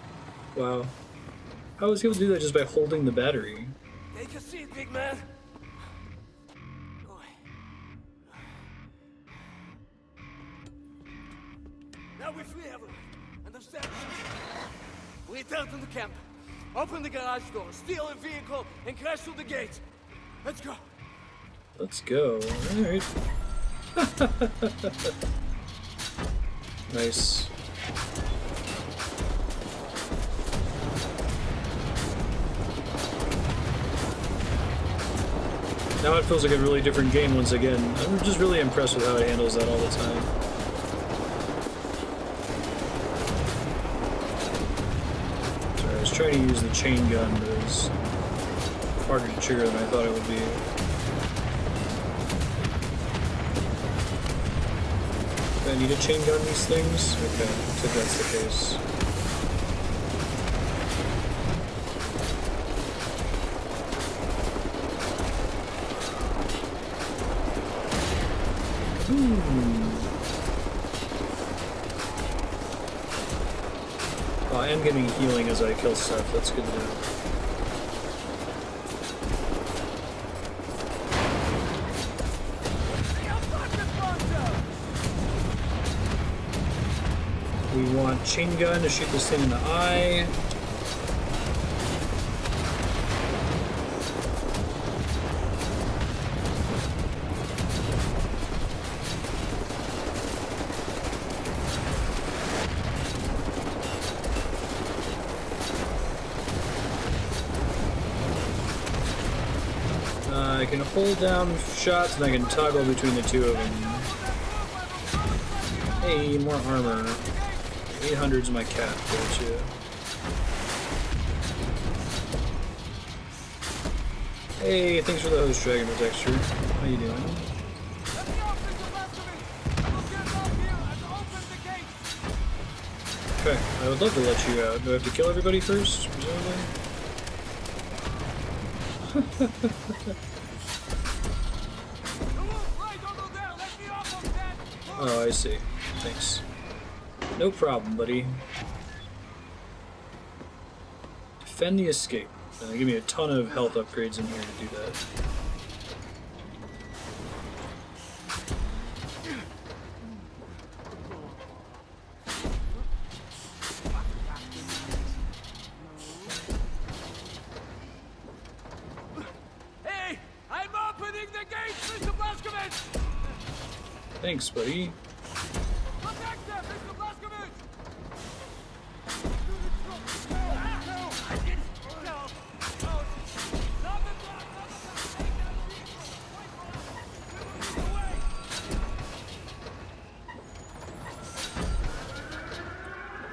Wow. How was he able to do that just by holding the battery? Take a seat, big man. Now we free everyone. Understand? We return to the camp. Open the garage door, steal a vehicle, and crash through the gate. Let's go. Let's go. Alright. Nice. Now it feels like a really different game once again. I'm just really impressed with how it handles that all the time. Sorry, I was trying to use the chain gun, but it was harder to trigger than I thought it would be. Do I need to chain gun these things? Okay, looks like that's the case. Oh, I am getting healing as I kill stuff. That's good to know. We want chain gun to shoot this thing in the eye. I can hold down shots and I can toggle between the two of them. Hey, more armor. 800's my cap, gotcha. Hey, thanks for the host, Dragon Texture. How you doing? Okay, I would love to let you out. Do I have to kill everybody first, presumably? Oh, I see. Thanks. No problem, buddy. Defend the escape. Give me a ton of health upgrades in here to do that. Hey, I'm opening the gates, Mr. Blaskovich! Thanks, buddy. Protect them, Mr. Blaskovich!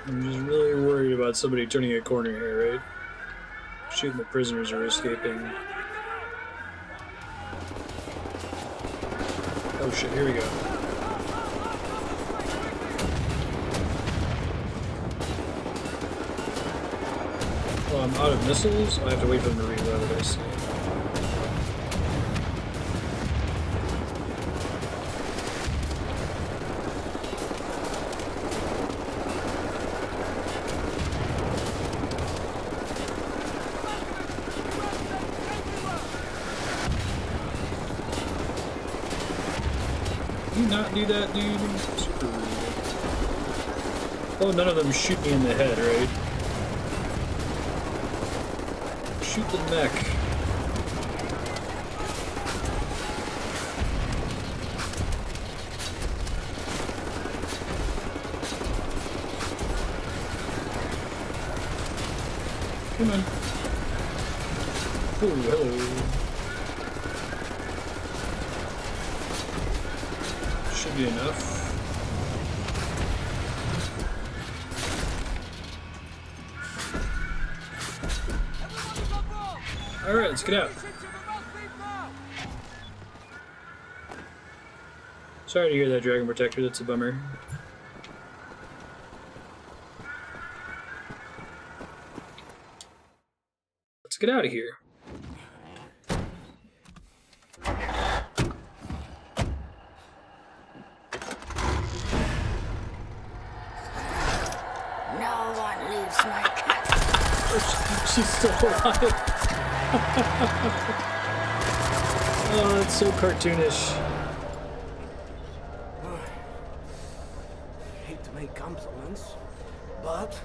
I'm just really worried about somebody turning a corner here, right? Shooting the prisoners are escaping. Oh shit, here we go. I'm out of missiles. I have to wait for them to reload, I see. Can you not do that, dude? Super rude. Oh, none of them shoot me in the head, right? Shoot the neck. Come on. Oh, hello. Should be enough. Alright, let's get out. Sorry to hear that, Dragon Protector. That's a bummer. Let's get out of here. No one leaves my cat. Oh, she's still alive. Oh, that's so cartoonish. Hate to make compliments, but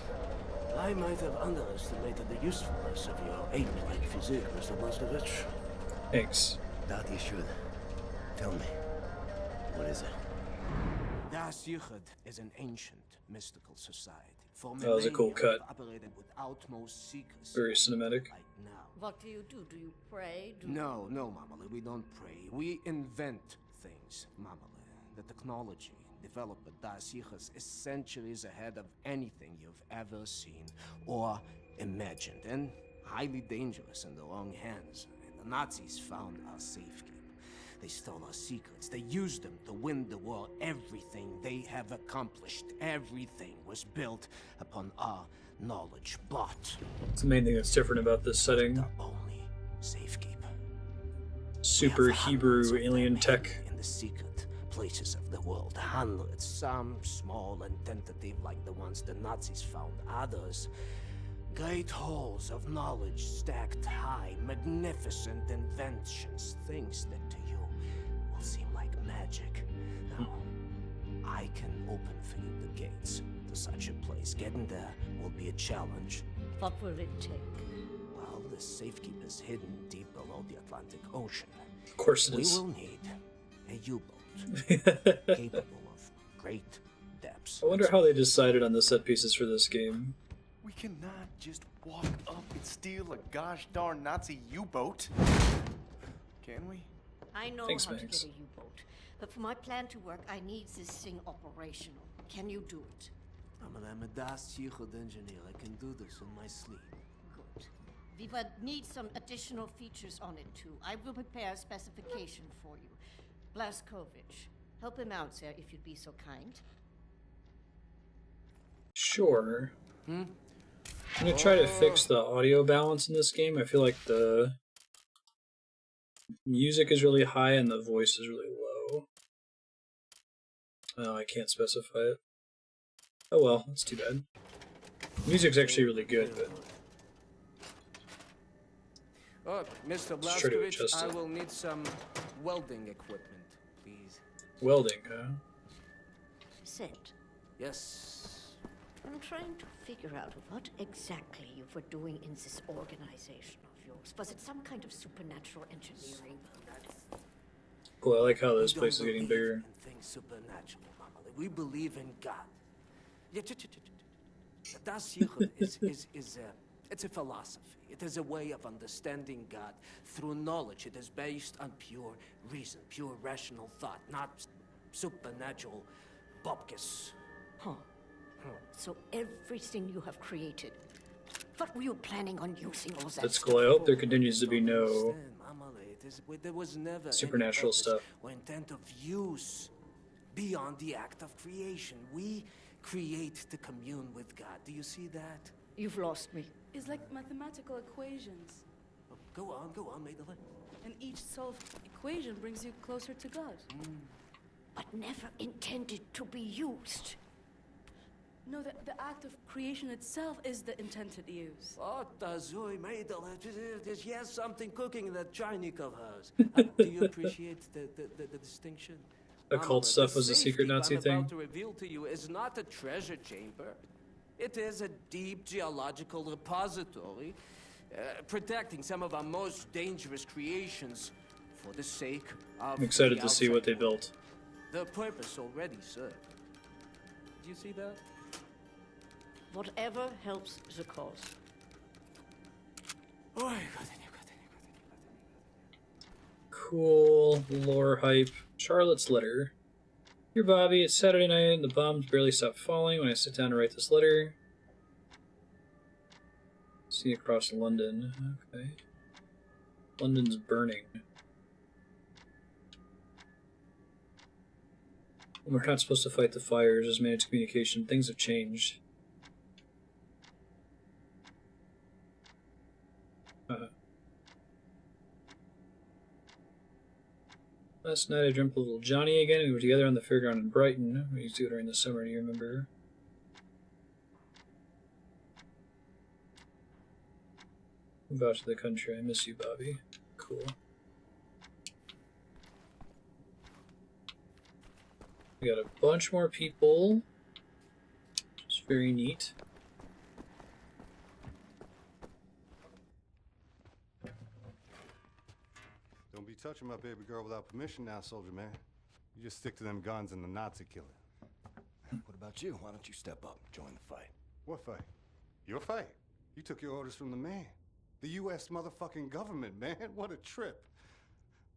I might have underestimated the usefulness of your ape-like physique, Mr. Marstead. Thanks. That you should. Tell me, what is it? Das Yichud is an ancient, mystical society. For That was a cool cut. Operated with utmost secrecy. Very cinematic. Like now. What do? Do you pray? No, Mamale, we don't pray. We invent things, Mamale. The technology developed by Das Yichud is centuries ahead of anything you've ever seen or imagined, and highly dangerous in the wrong hands. And the Nazis found our safekeeping. They stole our secrets. They used them to win the war. Everything they have accomplished, everything was built upon our knowledge. But it's the main thing that's different about this setting. The only safekeeper. Super Hebrew alien tech. In the secret places of the world, hundreds, some small and tentative like the ones the Nazis found, others great halls of knowledge stacked high, magnificent inventions, things that to you will seem like magic. Now, I can open for you the gates to such a place. Getting there will be a challenge. What will it take? Well, the safekeeper is hidden deep below the Atlantic Ocean. Of course it is. We will need a U-boat capable of great depths. I wonder how they decided on the set pieces for this game. We cannot just walk up and steal a gosh darn Nazi U-boat. Can we? I know Thanks, how Max. to get a U-boat, but for my plan to work, I need this thing operational. Can you do it? I'm a Das Yichud engineer. I can do this in my sleep. Good. We would need some additional features on it too. I will prepare a specification for you. Blaskovich, help him out, sir, if you'd be so kind. Sure. I'm gonna try to fix the audio balance in this game. I feel like the music is really high and the voice is really low. Oh, I can't specify it. Oh well, that's too bad. Music's actually really good, but Oh, Mr. let's try to Blaskovich, adjust I it. will need some welding equipment, please. Welding, huh? Sid, Yes. I'm trying to figure out what exactly you were doing in this organization of yours. Was it some kind of supernatural engineering? Cool, I like how this We place is don't getting believe bigger. in things supernatural, Mamali. We believe in God. Das Yichud it's a philosophy. It is a way of understanding God through knowledge. It is based on pure reason, pure rational thought, not supernatural bupkis. Huh. So everything you have created, what were you planning on using all that That's stuff cool. I hope for? there continues to be no There was never supernatural any purpose stuff. or intent of use beyond the act of creation. We create to commune with God. Do you see that? You've lost me. It's like mathematical equations. Oh, go on, Madeline. And each solved equation brings you closer to God. But never intended to be used. No, the act of creation itself is the intended use. What does Madeline? She has something cooking in that Chinese of hers. Do you appreciate the distinction? Occult stuff was a secret Nazi I'm thing. about to reveal to you is not a treasure chamber. It is a deep geological repository, protecting some of our most dangerous creations for the sake of. I'm excited the to see what they outside world. built. The purpose already served. Do you see that? Whatever helps the cause. Oh, Cool lore hype. Charlotte's letter. Dear Bobby, it's Saturday night and the bombs barely stop falling when I sit down to write this letter. See across London. Okay. London's burning. We're not supposed to fight the fires as managed communication. Things have changed. Last night I dreamt of little Johnny again. We were together on the fairground in Brighton. We used to go during the summer, do you remember? Move out to the country. I miss you, Bobby. Cool. We got a bunch more people. It's very neat. Don't be touching my baby girl without permission now, soldier man. You just stick to them guns and the Nazi killer. What about you? Why don't you step up and join the fight? What fight? Your fight? You took your orders from the man. The U.S. motherfucking government, man. What a trip.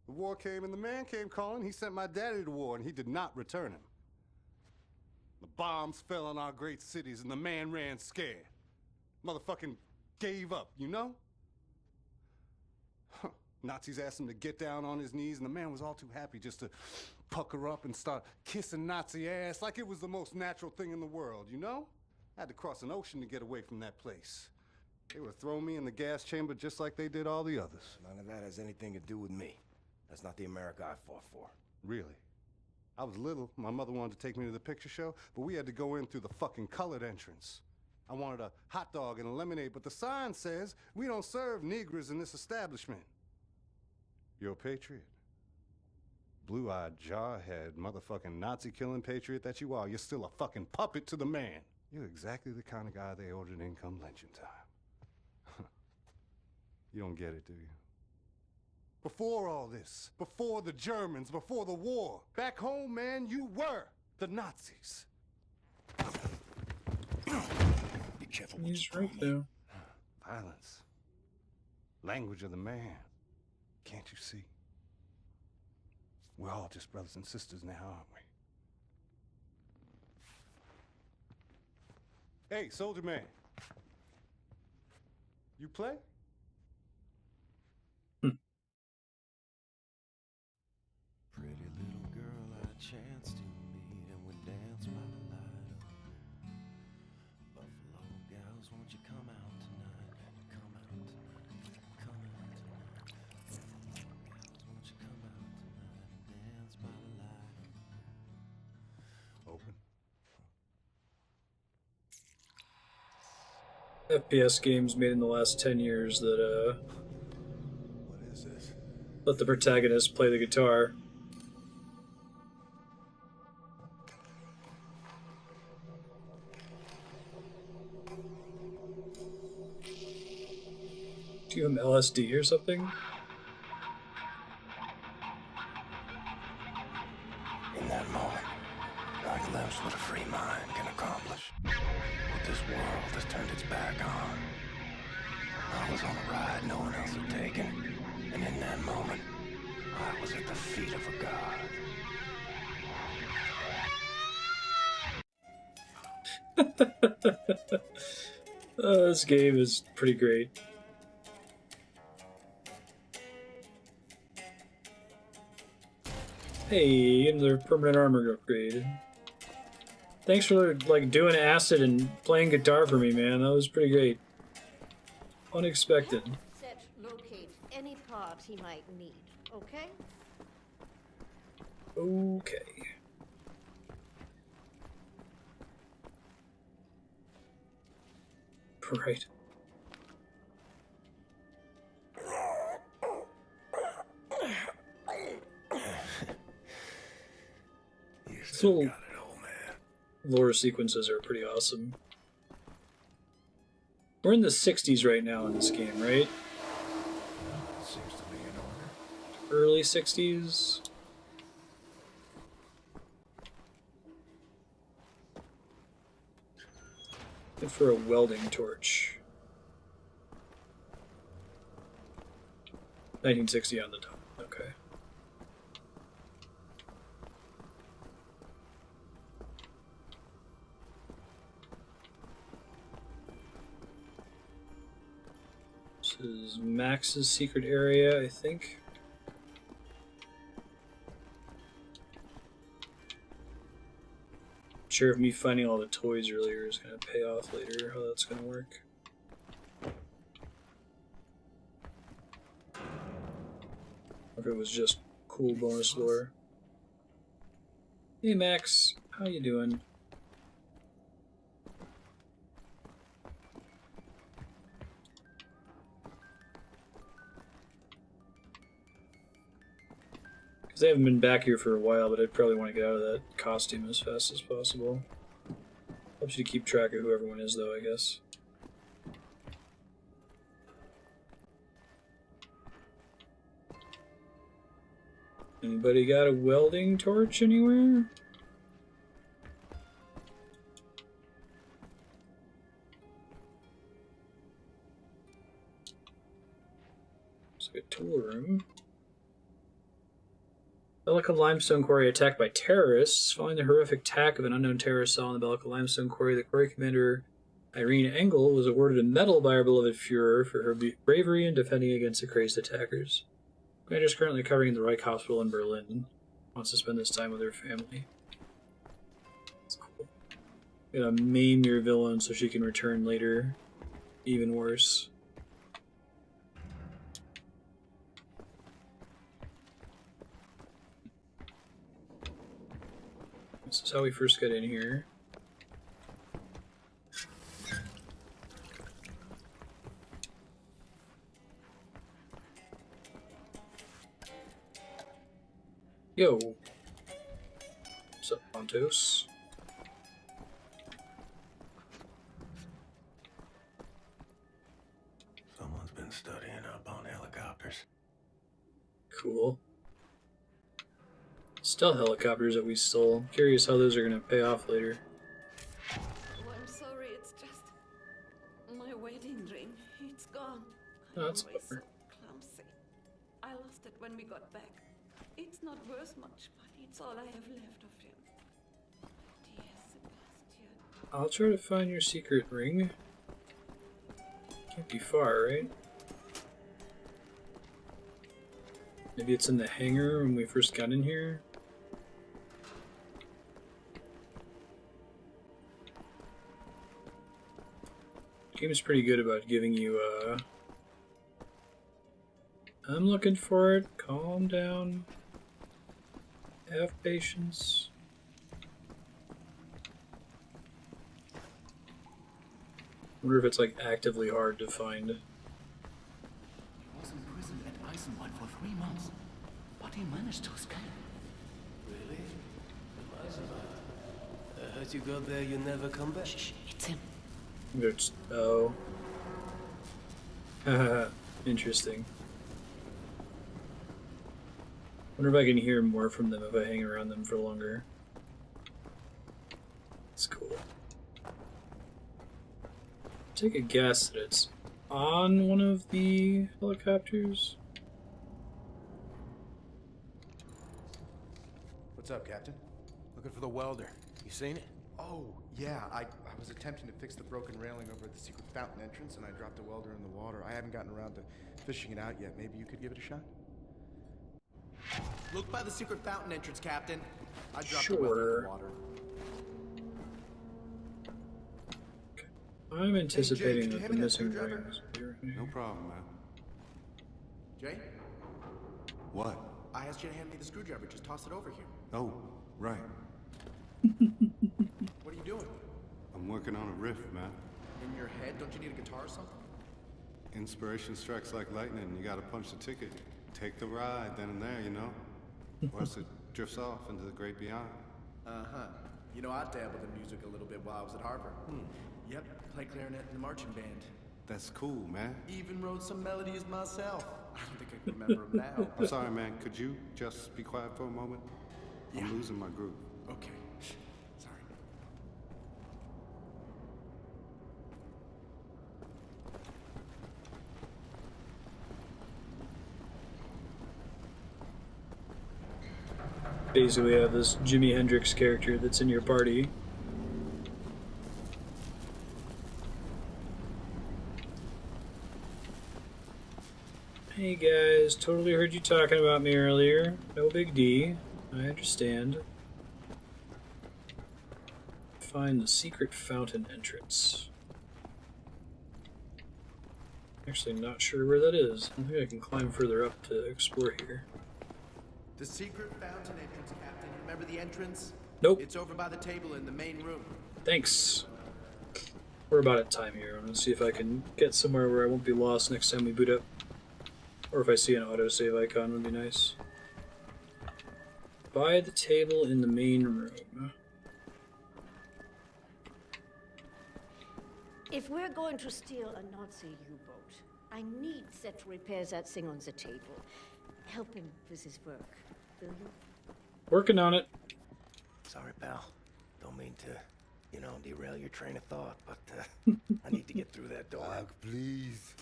The war came and the man came calling. He sent my daddy to war and he did not return him. The bombs fell on our great cities and the man ran scared. Motherfucking gave up, you know? Nazis asked him to get down on his knees and the man was all too happy just to pucker up and start kissing Nazi ass like it was the most natural thing in the world, you know? I had to cross an ocean to get away from that place. They would throw me in the gas chamber just like they did all the others. None of that has anything to do with me. That's not the America I fought for. Really? I was little. My mother wanted to take me to the picture show, but we had to go in through the fucking colored entrance. I wanted a hot dog and a lemonade, but the sign says we don't serve Negroes in this establishment. You're a patriot. Blue-eyed, jarhead, motherfucking Nazi-killing patriot that you are. You're still a fucking puppet to the man. You're exactly the kind of guy they ordered in come lynching time. You don't get it, do you? Before all this, before the Germans, before the war, back home, man, you were the Nazis. Be careful. He's right there. Violence. Language of the man. Can't you see? We're all just brothers and sisters now, aren't we? Hey, soldier man. You play? Pretty little girl I chanced to meet and we danced by the light of Buffalo gals, won't you come out tonight? Come out tonight. Come out tonight. Buffalo gals, won't you come out tonight and dance by the light of... Open. FPS games made in the last 10 years that What is this? let the protagonist play the guitar. Do you have LSD or something? In that moment, I glimpsed what a free mind can accomplish. What this world has turned its back on. I was on a ride no one else had taken, and in that moment, I was at the feet of a god. This game is pretty great. Hey, another permanent armor upgrade. Thanks for like doing acid and playing guitar for me, man. That was pretty great. Unexpected. Set locate any part he might need, okay? Okay. Right. These little lore sequences are pretty awesome. We're in the 60s right now in this game, right? Seems to be in order. Early 60s. And for a welding torch. 1960 on the top. Okay. This is Max's secret area, I think. Not sure if me finding all the toys earlier is going to pay off later, how that's going to work. Or if it was just cool bonus lore. Hey Max, how you doing? Because they haven't been back here for a while, but I'd probably want to get out of that costume as fast as possible. Helps you to keep track of who everyone is, though, I guess. Anybody got a welding torch anywhere? It's like a tool room. Bellica Limestone Quarry attacked by terrorists. Following the horrific attack of an unknown terrorist cell in the Bellica Limestone Quarry, the quarry commander Irene Engel was awarded a medal by our beloved Führer for her bravery in defending against the crazed attackers. Commander is currently covering the Reich Hospital in Berlin. Wants to spend this time with her family. That's cool. You gotta maim your villain so she can return later. Even worse. This is how we first got in here. Yo. What's up, Pontos? Someone's been studying up on helicopters. Cool. Stealth helicopters that we stole. Curious how those are going to pay off later. Oh, I'm sorry, it's just my wedding ring. It's gone. Oh, that's Always clever. so clumsy. I lost it when we got back. It's not worth much, but it's all I have left of him. Dear Sebastian. I'll try to find your secret ring. Can't be far, right? Maybe it's in the hangar when we first got in here. The game is pretty good about giving you I'm looking for it. Calm down. Have patience. Wonder if it's like actively hard to find. He was imprisoned at Eisenwald for 3 months, but he managed to escape. Really? I heard you go there, you never come back. Shh, it's him. It's, oh. Interesting. Wonder if I can hear more from them if I hang around them for longer. It's cool. Take a guess that it's on one of the helicopters. What's up, Captain? Looking for the welder. You seen it? Oh, yeah. I was attempting to fix the broken railing over at the secret fountain entrance, and I dropped the welder in the water. I haven't gotten around to fishing it out yet. Maybe you could give it a shot? Look by the secret fountain entrance, Captain. I dropped Sure. the welder in the water. I'm anticipating Jay, that the missing rings. No problem, man. Jay? What? I asked you to hand me the screwdriver. Just toss it over here. Oh, right. What are you doing? I'm working on a riff, man. In your head? Don't you need a guitar or something? Inspiration strikes like lightning. You gotta punch the ticket. Take the ride then and there, you know? Or else it drifts off into the great beyond. Uh-huh. You know, I dabbled in music a little bit while I was at Harvard. Yep, played clarinet in the marching band. That's cool, man. Even wrote some melodies myself. I don't think I can remember them now. I'm sorry, man. Could you just be quiet for a moment? I'm losing my groove. Okay. Sorry. Basically, we have this Jimi Hendrix character that's in your party. Hey guys, totally heard you talking about me earlier. No big D. I understand. Find the secret fountain entrance. Actually, not sure where that is. I think I can climb further up to explore here. The secret fountain entrance, Captain. Remember the entrance? Nope. It's over by the table in the main room. Thanks. We're about at time here. I'm gonna see if I can get somewhere where I won't be lost next time we boot up. Or if I see an autosave icon, would be nice. By the table in the main room. If we're going to steal a Nazi U-boat, I need Seth to repair that thing on the table. Help him with his work, will you? Working on it. Sorry, pal. Don't mean to, you know, derail your train of thought, but I need to get through that door. Doc, please.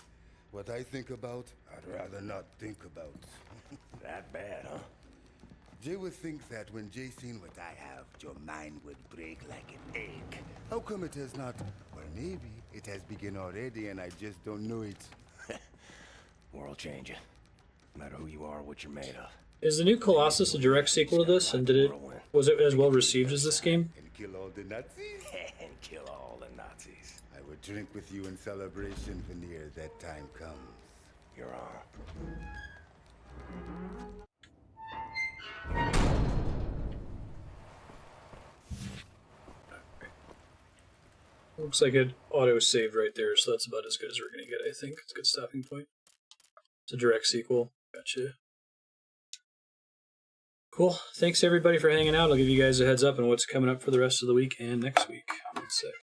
What I think about, I'd rather not think about. That bad, huh? Jay would think that when Jay seen what I have, your mind would break like an egg. How come it has not? Or maybe it has begun already and I just don't know it. World changing. No matter who you are, what you're made of. Is the new Colossus a direct sequel to this? And was it as well received as this game? And kill all the Nazis? And kill all the Nazis. I would drink with you in celebration, Veneer, that time comes. Your honor. Looks like it auto-saved right there, so that's about as good as we're going to get, I think. It's a good stopping point. It's a direct sequel. Gotcha. Cool. Thanks, everybody, for hanging out. I'll give you guys a heads up on what's coming up for the rest of the week and next week. One sec.